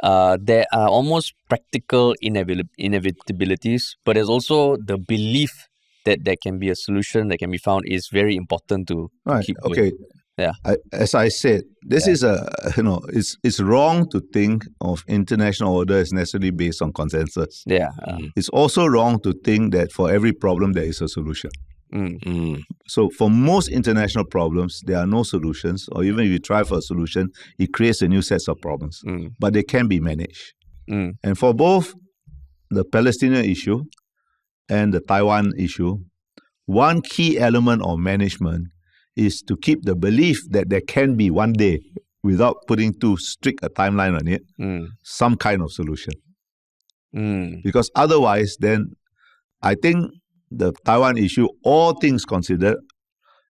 there are almost practical inevitabilities, but there's also the belief that there can be a solution that can be found is very important to keep going. As I said, this is it's wrong to think of international order as necessarily based on consensus. It's also wrong to think that for every problem there is a solution. So for most international problems, there are no solutions, or even if you try for a solution, it creates a new set of problems. But they can be managed. And for both the Palestinian issue and the Taiwan issue, one key element of management is to keep the belief that there can be one day, without putting too strict a timeline on it, some kind of solution. Because otherwise, then I think the Taiwan issue, all things considered,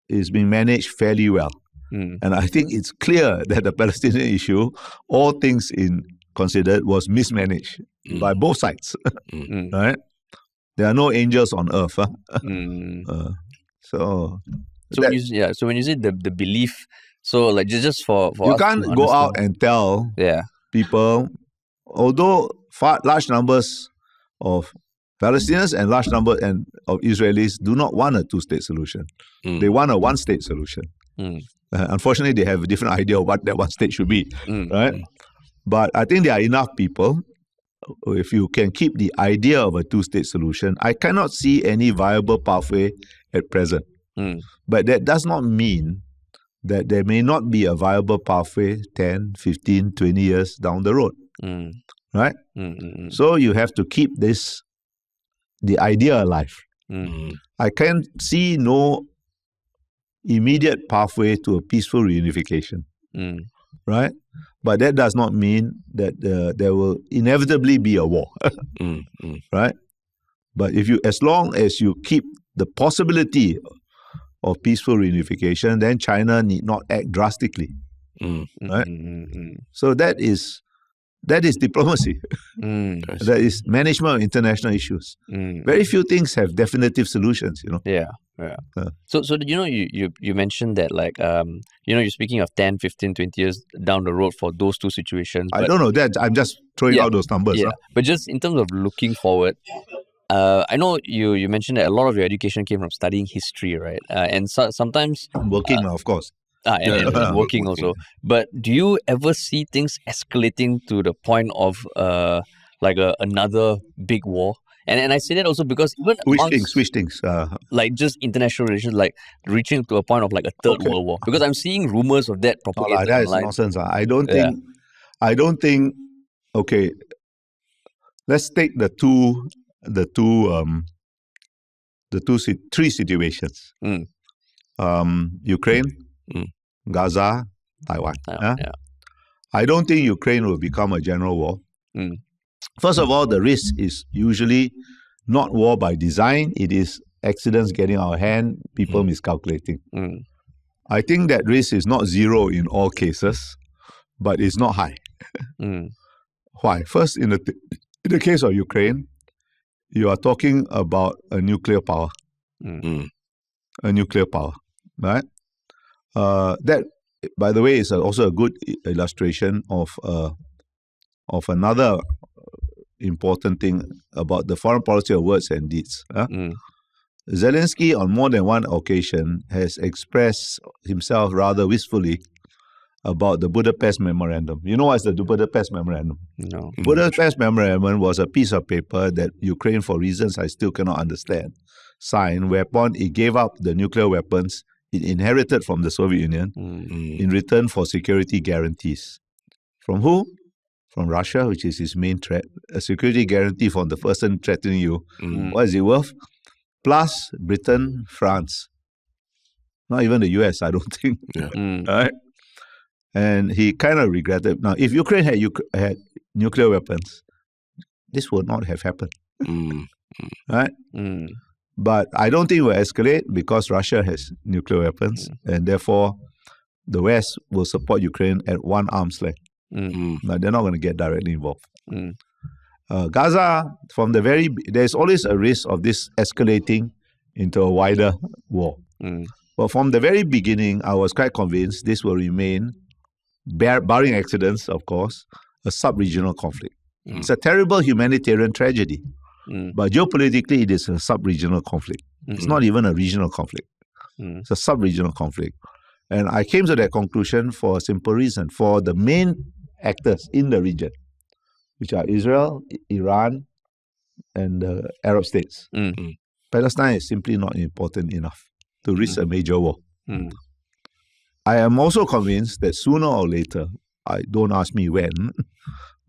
is being managed fairly well. And I think it's clear that the Palestinian issue, all things considered, was mismanaged by both sides. Right? There are no angels on earth. So when you say the belief, so like just for you can't go out and tell people, although large numbers of Palestinians and large number of Israelis do not want a two-state solution. They want a one-state solution. Unfortunately, they have a different idea of what that one state should be, right? But I think there are enough people. If you can keep the idea of a two-state solution, I cannot see any viable pathway at present. But that does not mean that there may not be a viable pathway 10, 15, 20 years down the road. Right? So you have to keep the idea alive. I can see no immediate pathway to a peaceful reunification. Right? But that does not mean that there will inevitably be a war. Right? But as long as you keep the possibility of peaceful reunification, then China need not act drastically. Right? So that is diplomacy. That is management of international issues. Very few things have definitive solutions, So you mentioned that like you're speaking of 10, 15, 20 years down the road for those two situations. I don't know that. I'm just throwing out those numbers. But just in terms of looking forward, I know you mentioned that a lot of your education came from studying history, right? And sometimes Working, of course. and working also. But do you ever see things escalating to the point of another big war? And I say that also because even Which things? Like just international relations, like reaching to a point of like a third world war. Because I'm seeing rumors of that propagated that is online. nonsense. I don't think. Okay, let's take three situations. Ukraine, Gaza, Taiwan. I don't think Ukraine will become a general war. First of all, the risk is usually not war by design. It is accidents getting out of hand, people miscalculating. I think that risk is not zero in all cases, but it's not high. Why? First, in the case of Ukraine, you are talking about a nuclear power. A nuclear power, right? That, by the way, is also a good illustration of another important thing about the foreign policy of words and deeds. Zelensky, on more than one occasion, has expressed himself rather wistfully about the Budapest Memorandum. You know what's the Budapest Memorandum? No. Budapest Memorandum was a piece of paper that Ukraine, for reasons I still cannot understand, signed, whereupon it gave up the nuclear weapons it inherited from the Soviet Union in return for security guarantees. From who? From Russia, which is his main threat. A security guarantee from the person threatening you. What is it worth? Plus Britain, France. Not even the US, I don't think. Right? And he kind of regretted. Now, if Ukraine had nuclear weapons, this would not have happened. Right? But I don't think it will escalate because Russia has nuclear weapons, and therefore the West will support Ukraine at one arm's length. Now, they're not going to get directly involved. Gaza, there's always a risk of this escalating into a wider war. But from the very beginning, I was quite convinced this will remain, barring accidents, of course, a sub-regional conflict. It's a terrible humanitarian tragedy. But geopolitically, it is a sub-regional conflict. It's not even a regional conflict. It's a sub-regional conflict. And I came to that conclusion for a simple reason. For the main actors in the region, which are Israel, Iran, and the Arab states, Palestine is simply not important enough to risk a major war. I am also convinced that sooner or later, don't ask me when,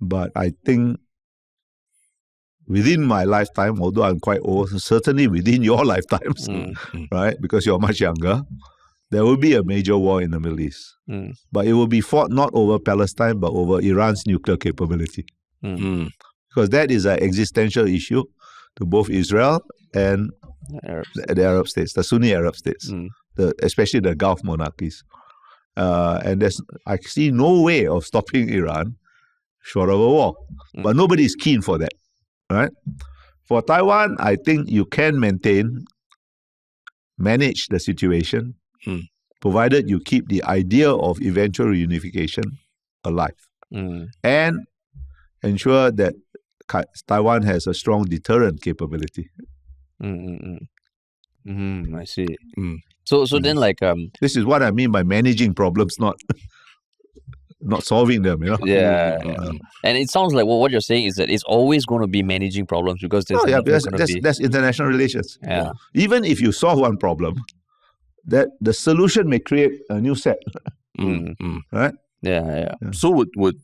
but I think within my lifetime, although I'm quite old, certainly within your lifetimes, right? Because you're much younger, there will be a major war in the Middle East. But it will be fought not over Palestine, but over Iran's nuclear capability. Because that is an existential issue to both Israel and the Arab states, the Sunni Arab states, especially the Gulf monarchies. And I see no way of stopping Iran short of a war. But nobody is keen for that. Right? For Taiwan, I think you can manage the situation, provided you keep the idea of eventual reunification alive. And ensure that Taiwan has a strong deterrent capability. I see. So then this is what I mean by managing problems, not solving them, you know. And it sounds like what you're saying is that it's always going to be managing problems because that's international relations. Even if you solve one problem, that the solution may create a new set. Right? So would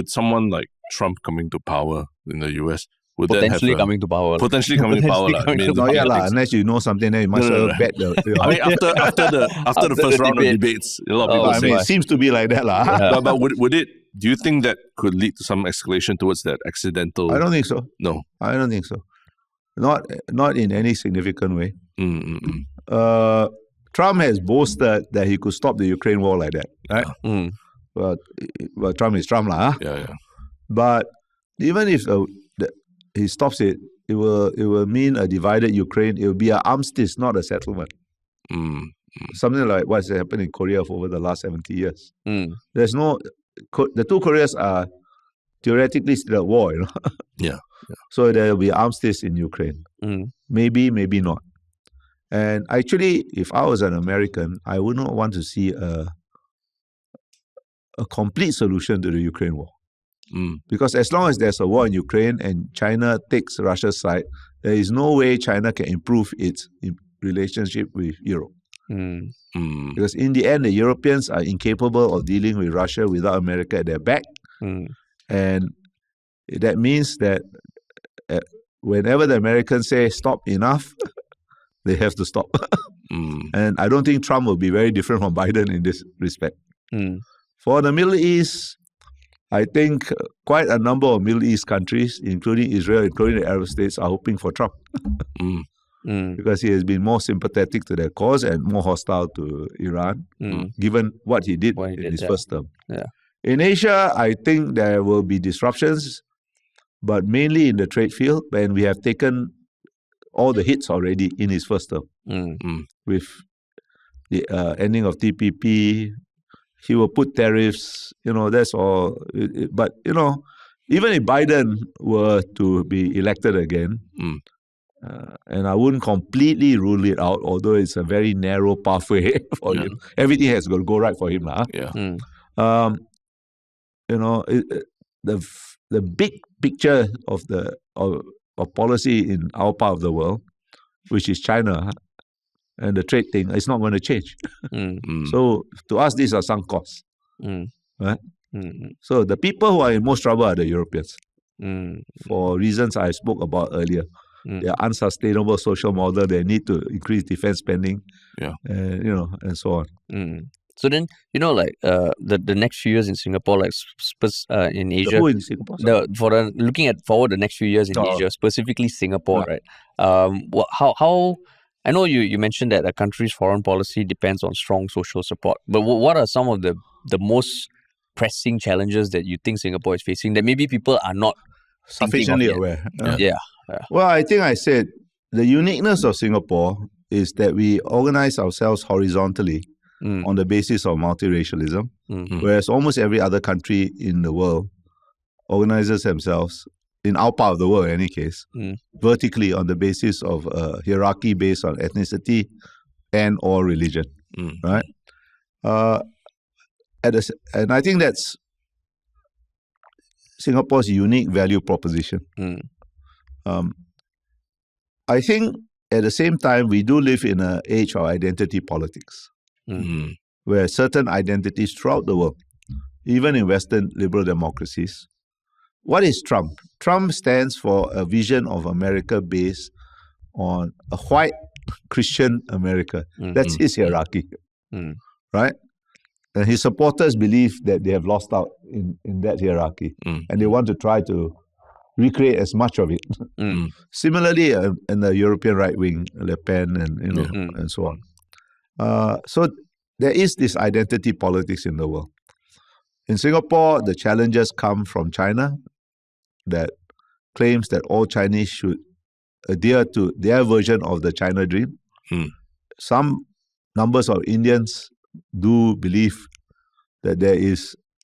someone like Trump coming to power in the US potentially coming to power? Potentially coming to power. Unless you know something, then you must bet the. I mean, after the first round of debates, a lot of people say. It seems to be like that, But would it? Do you think that could lead to some escalation towards that accidental? I don't think so. No, I don't think so. Not in any significant way. Trump has boasted that he could stop the Ukraine war like that, right? But Trump is Trump, lah. But even if he stops it, it will mean a divided Ukraine. It will be an armistice, not a settlement. Something like what's happened in Korea for over the last 70 years. There's no. The two Koreas are theoretically still at war, Yeah. So there will be armistice in Ukraine. Maybe, maybe not. And actually, if I was an American, I would not want to see a complete solution to the Ukraine war. Because as long as there's a war in Ukraine and China takes Russia's side, there is no way China can improve its relationship with Europe. Because in the end, the Europeans are incapable of dealing with Russia without America at their back. And that means that whenever the Americans say stop, enough, they have to stop. And I don't think Trump will be very different from Biden in this respect. For the Middle East, I think quite a number of Middle East countries, including Israel, including the Arab states, are hoping for Trump. Because he has been more sympathetic to their cause and more hostile to Iran, given what he did in his first term. In Asia, I think there will be disruptions, but mainly in the trade field, and we have taken all the hits already in his first term. With the ending of TPP, he will put tariffs, that's all. But, even if Biden were to be elected again, and I wouldn't completely rule it out, although it's a very narrow pathway for him. Everything has got to go right for him now. The big picture of policy in our part of the world, which is China, and the trade thing, is not going to change. So to us, these are sunk costs. Right? So the people who are in most trouble are the Europeans, for reasons I spoke about earlier. Their unsustainable social model, they need to increase defense spending, and so on. So then, the next few years in Singapore, in Asia, who in Singapore? Looking at forward the next few years in Asia, specifically Singapore, right? How I know you mentioned that a country's foreign policy depends on strong social support, but what are some of the most pressing challenges that you think Singapore is facing that maybe people are not sufficiently aware? Well, I think I said the uniqueness of Singapore is that we organize ourselves horizontally on the basis of multiracialism, whereas almost every other country in the world organizes themselves, in our part of the world in any case, vertically on the basis of hierarchy based on ethnicity and or religion, right? And I think that's Singapore's unique value proposition. I think at the same time, we do live in an age of identity politics, where certain identities throughout the world, even in Western liberal democracies. What is Trump? Trump stands for a vision of America based on a white Christian America. That's his hierarchy, right? And his supporters believe that they have lost out in that hierarchy, and they want to try to recreate as much of it. Similarly, in the European right wing, Le Pen and so on. So there is this identity politics in the world. In Singapore, the challenges come from China, that claims that all Chinese should adhere to their version of the China dream. Some numbers of Indians do believe that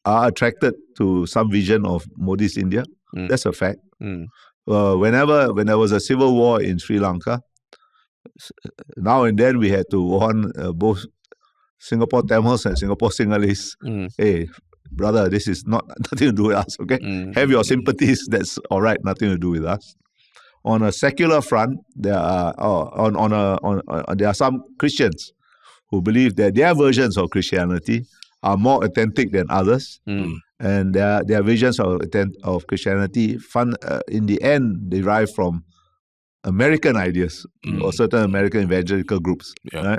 are attracted to some vision of Modi's India. That's a fact. When there was a civil war in Sri Lanka, now and then we had to warn both Singapore Tamils and Singapore Sinhalese, hey, brother, this is nothing to do with us, okay? Have your sympathies, that's all right, nothing to do with us. On a secular front, there are some Christians who believe that their versions of Christianity are more authentic than others, and their visions of Christianity, in the end, derive from American ideas or certain American evangelical groups. Right?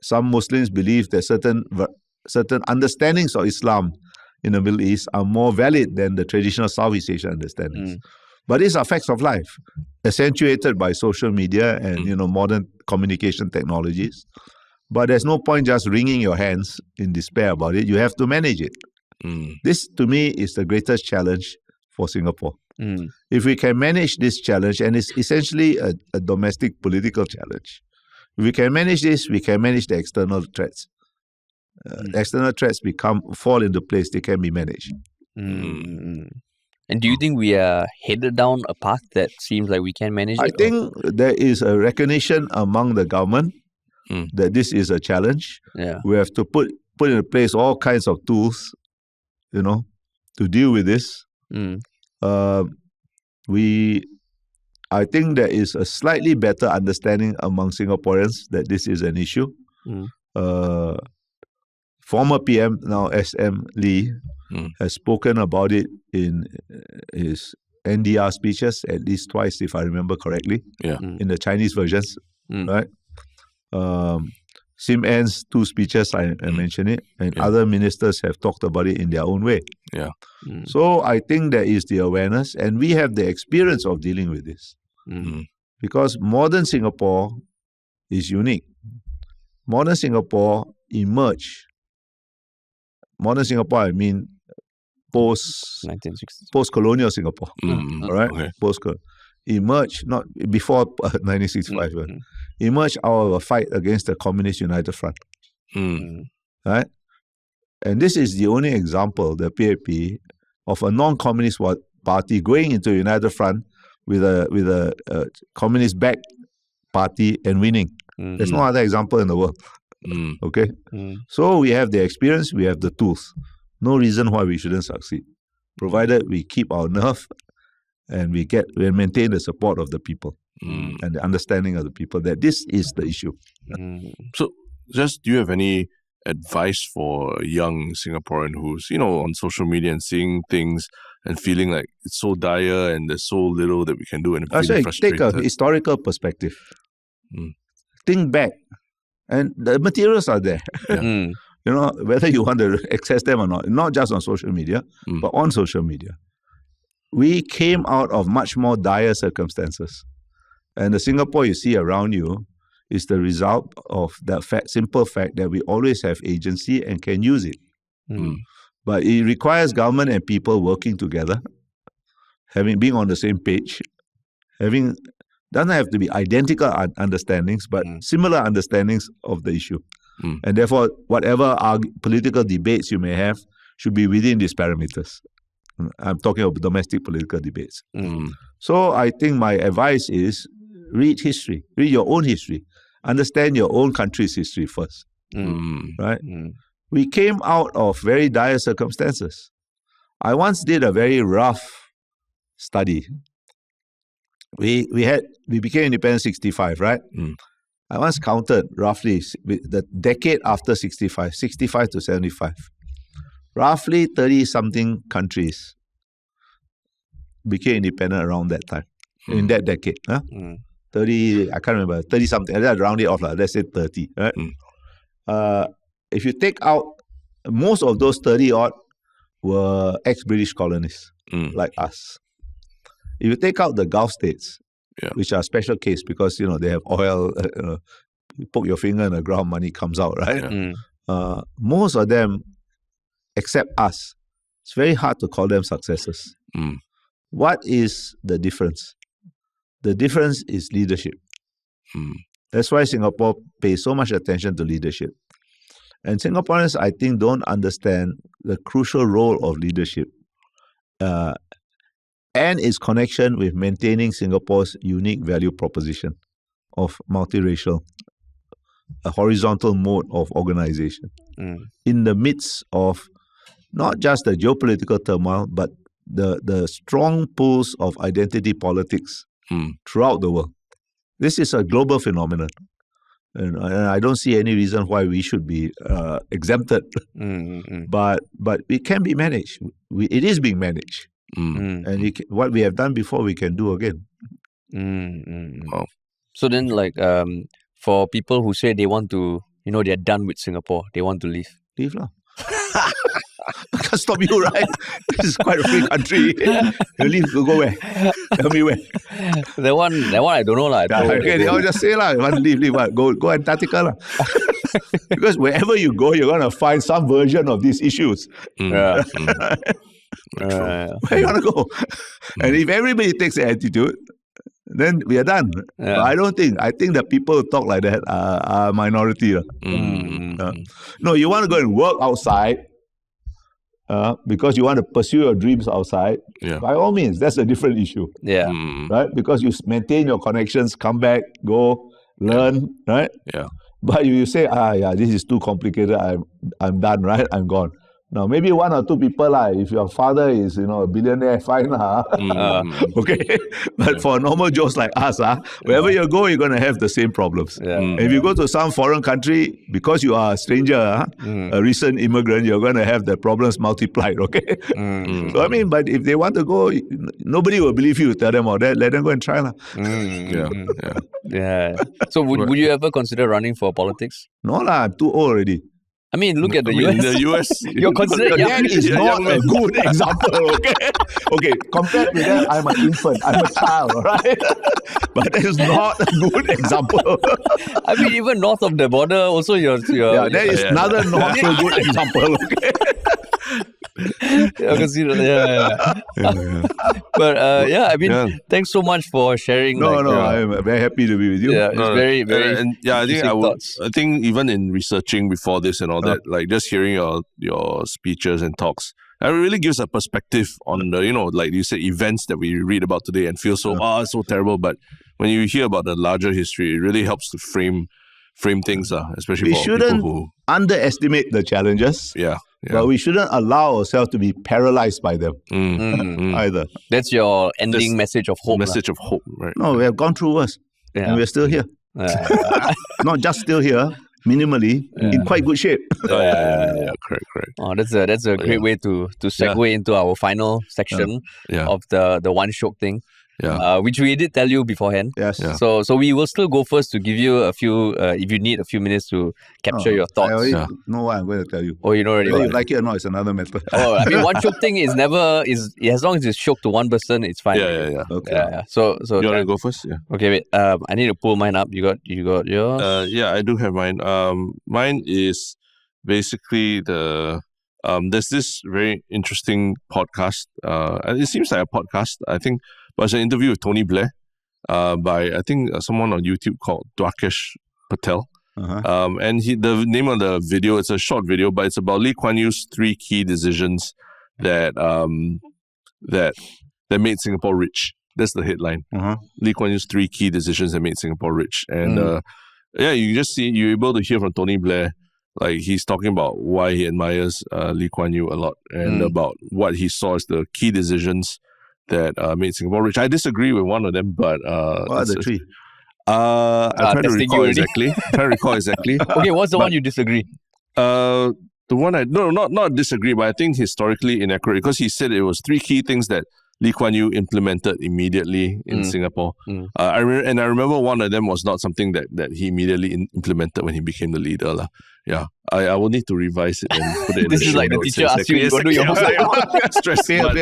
Some Muslims believe that certain understandings of Islam in the Middle East are more valid than the traditional Southeast Asian understandings. But these are facts of life, accentuated by social media and modern communication technologies. But there's no point just wringing your hands in despair about it. You have to manage it. This, to me, is the greatest challenge for Singapore. If we can manage this challenge, and it's essentially a domestic political challenge, if we can manage this, we can manage the external threats. external threats fall into place, they can be managed. And do you think we are headed down a path that seems like we can manage I it? think there is a recognition among the government that this is a challenge. Yeah. We have to put in place all kinds of tools, to deal with this. I think there is a slightly better understanding among Singaporeans that this is an issue. Former PM, now SM Lee, has spoken about it in his NDR speeches at least twice, if I remember correctly, in the Chinese versions, right? Sim Ann's 2 speeches, I mentioned it, and other ministers have talked about it in their own way. So I think there is the awareness, and we have the experience of dealing with this. Because modern Singapore is unique. Modern Singapore emerged. Modern Singapore, I mean post-colonial Singapore, all right? Okay. Emerged, not before 1965, but emerged out of a fight against the Communist United Front, right? And this is the only example, the PAP, of a non-communist party going into a United Front with a communist-backed party and winning. There's no other example in the world. Okay? So we have the experience, we have the tools. No reason why we shouldn't succeed, provided we keep our nerve and we maintain the support of the people and the understanding of the people that this is the issue. So, do you have any advice for a young Singaporean who's, on social media and seeing things and feeling like it's so dire and there's so little that we can do and feeling frustrated? Take a historical perspective. Think back. And the materials are there. Whether you want to access them or not just on social media, but on social media. We came out of much more dire circumstances. And the Singapore you see around you is the result of that simple fact that we always have agency and can use it. But it requires government and people working together, being on the same page, doesn't have to be identical understandings, but similar understandings of the issue. And therefore, whatever political debates you may have should be within these parameters. I'm talking about domestic political debates. So I think my advice is read history, read your own history, understand your own country's history first. Right? We came out of very dire circumstances. I once did a very rough study. We became independent 65, right? I once counted roughly the decade after 65 to 75. Roughly 30-something countries became independent around that time, in that decade. 30, I can't remember, 30-something. Let's round it off, let's say 30. Right? If you take out, most of those 30-odd were ex-British colonies, like us. If you take out the Gulf states, which are a special case because, they have oil, you poke your finger in the ground, money comes out, right? Most of them, except us, it's very hard to call them successes. What is the difference? The difference is leadership. That's why Singapore pays so much attention to leadership. And Singaporeans, I think, don't understand the crucial role of leadership and its connection with maintaining Singapore's unique value proposition of multiracial, a horizontal mode of organization in the midst of not just the geopolitical turmoil, but the strong pulls of identity politics throughout the world. This is a global phenomenon. And I don't see any reason why we should be exempted. But it can be managed. It is being managed. And what we have done before, we can do again. Wow. So then, for people who say they want to, they're done with Singapore, they want to leave. Leave lah. I can't stop you, right? This is quite a free country. You leave, you go where? Tell me where. That one I don't know lah. Okay, they all just say lah. You want to leave what? Go Antarctica lah. Because wherever you go, you're gonna find some version of these issues. Yeah. Where you wanna go? And if everybody takes the attitude, then we are done. Yeah. But I think the people who talk like that are a minority. No, you want to go and work outside because you want to pursue your dreams outside. Yeah. By all means, that's a different issue. Yeah. Right? Because you maintain your connections, come back, go, learn, right? Yeah. But you say, this is too complicated, I'm done, right? I'm gone. Now, maybe one or two people, if your father is, a billionaire, fine, okay? But for normal Joes like us, wherever you go, you're going to have the same problems. Yeah. If you go to some foreign country, because you are a stranger, a recent immigrant, you're going to have the problems multiplied, okay? So, I mean, but if they want to go, nobody will believe you. Tell them all that. Let them go and try. Yeah. So, would you ever consider running for politics? No, I'm too old already. I mean, look at the US. The US, You're considered young. That is not a good example, okay? Okay, compared to that, I'm an infant, I'm a child, right? But that is not a good example. I mean, even north of the border, also you're that is another not so good example, okay? But I mean, thanks so much for sharing. I'm very happy to be with you. Yeah, it's very, very. And I think I think even in researching before this and all that, like just hearing your speeches and talks, it really gives a perspective on the, like you said, events that we read about today and feel so it's so terrible. But when you hear about the larger history, it really helps to frame things, especially for people who shouldn't underestimate the challenges. Yeah. But we shouldn't allow ourselves to be paralyzed by them either. That's your ending message of hope. Message of hope, right? No, we have gone through worse. And we're still here. Not just still here, minimally, in quite good shape. Correct. Oh, that's a great way to segue into our final section of the one Shiok Thing. Which we did tell you beforehand. Yes. Yeah. So we will still go first to give you a few, if you need a few minutes to capture your thoughts. I already know what I'm going to tell you. Oh, you know already. Whether you like it or not, it's another matter. I mean, one Shiok Thing is never, as long as it's Shiok to one person, it's fine. Yeah. Okay. Yeah. So you want to go first? Yeah. Okay, wait. I need to pull mine up. You got yours? I do have mine. Mine is basically there's this very interesting podcast. It seems like a podcast, I think. But it's an interview with Tony Blair by, I think, someone on YouTube called Dwakesh Patel. And the name of the video, it's a short video, but it's about Lee Kuan Yew's 3 key decisions that made Singapore rich. That's the headline. Lee Kuan Yew's 3 key decisions that made Singapore rich. And you just see, you're able to hear from Tony Blair, like he's talking about why he admires Lee Kuan Yew a lot and about what he saw as the key decisions that made Singapore rich. I disagree with one of them, but what are the 3? I'm trying to recall exactly. Okay, what's the one you disagree? The one not disagree, but I think historically inaccurate, because he said it was 3 key things that Lee Kuan Yew implemented immediately in Singapore. I remember one of them was not something that he immediately implemented when he became the leader. I will need to revise it and put it in This is like the teacher asked you to do your homework. Stressing, but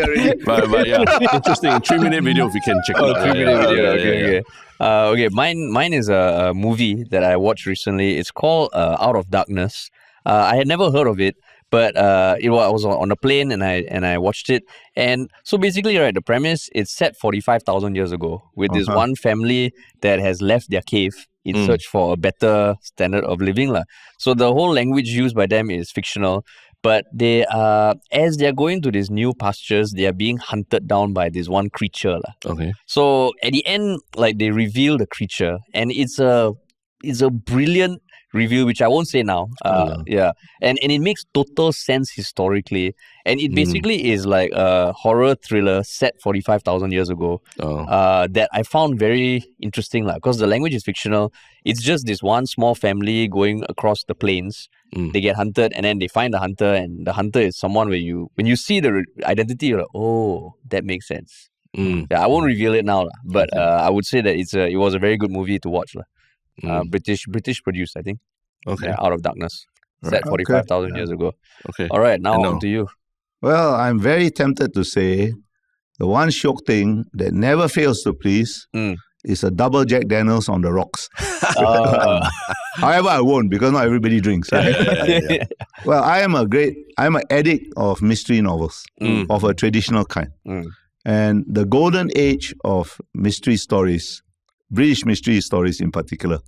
interesting. 3-minute video if you can check it out. 3-minute video. Okay. Mine is a movie that I watched recently. It's called Out of Darkness. I had never heard of it. But I was on a plane and I watched it. And so basically, right, the premise, it's set 45,000 years ago with this one family that has left their cave in search for a better standard of living. So the whole language used by them is fictional. But they are, as they're going to these new pastures, they are being hunted down by this one creature. Okay. So at the end, like, they reveal the creature, and it's a brilliant review, which I won't say now. And it makes total sense historically, and it basically is like a horror thriller set 45,000 years ago that I found very interesting, because the language is fictional. It's just this one small family going across the plains. They get hunted, and then they find the hunter, and the hunter is someone when you see the identity, you're like, oh, that makes sense. I won't reveal it now, but I would say that it was a very good movie to watch. British produced, I think. Okay. Out of Darkness. Set 45,000 years ago. Okay. All right, now on to you. Well, I'm very tempted to say the one Shiok thing that never fails to please is a double Jack Daniels on the rocks. However, I won't, because not everybody drinks. Right? Well, I'm an addict of mystery novels of a traditional kind. And the golden age of mystery stories, British mystery stories in particular,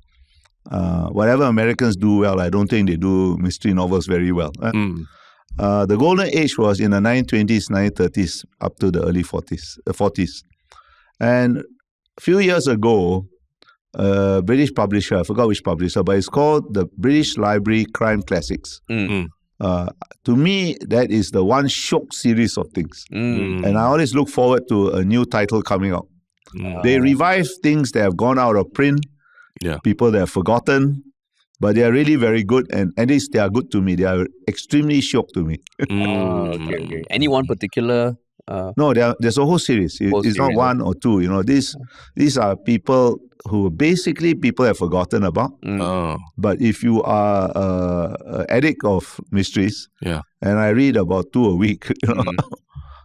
whatever Americans do well, I don't think they do mystery novels very well. The golden age was in the 1920s, 1930s, up to the early 40s. And a few years ago, a British publisher, I forgot which publisher, but it's called the British Library Crime Classics. To me, that is the one Shiok series of things. And I always look forward to a new title coming out. They revive things that have gone out of print, people that have forgotten, but they are really very good, and at least they are good to me. They are extremely Shiok to me. Okay. Any one particular? No, there's a whole series. It's not one or two. You know, these are people who basically people have forgotten about. But if you are an addict of mysteries, and I read about 2 a week, you know.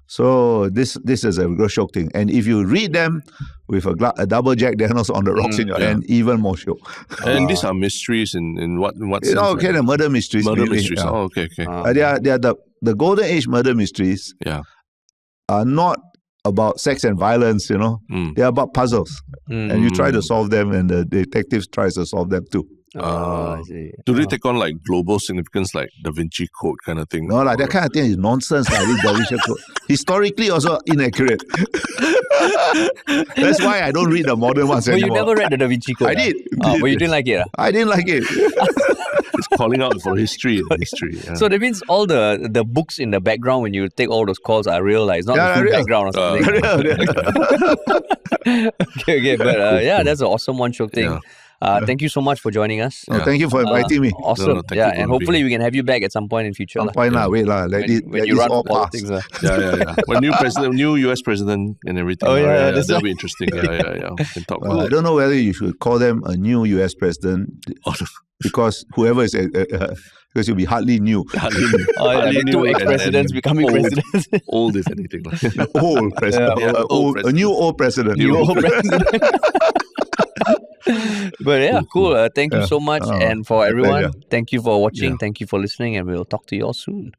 So this is a real Shiok thing. And if you read them with a double Jack Daniels on the rocks in your hand, even more Shiok. And these are mysteries in what sense? You know, kind of murder mysteries. Murder really. mysteries. Oh, okay. They are the golden age murder mysteries. Are not about sex and violence, you know. They are about puzzles. And you try to solve them, and the detective tries to solve them too. I see. Do they take on like global significance, like Da Vinci Code kind of thing? No, like that kind of thing is nonsense. Like this Da Vinci Code. Historically also inaccurate. That's why I don't read the modern ones anymore. You never read the Da Vinci Code? I did. But you didn't like it? I didn't like it. It's calling out for history. So that means all the books in the background when you take all those calls are real, like it's not the full background or something. Okay, but that's an awesome one Shiok thing. Thank you so much for joining us. Thank you for inviting me. Awesome. And hopefully we can have you back at some point in future. Some point wait when you run all politics. When new US president and everything. That'll be interesting. We can talk about I don't know whether you should call them a new US president because whoever is because you'll be hardly new. Hardly new. Two ex-presidents becoming presidents. Old if anything. Old president. A new old president. New old president. But cool. Thank you so much. And for everyone, thank you for watching. Thank you for listening. And we'll talk to you all soon.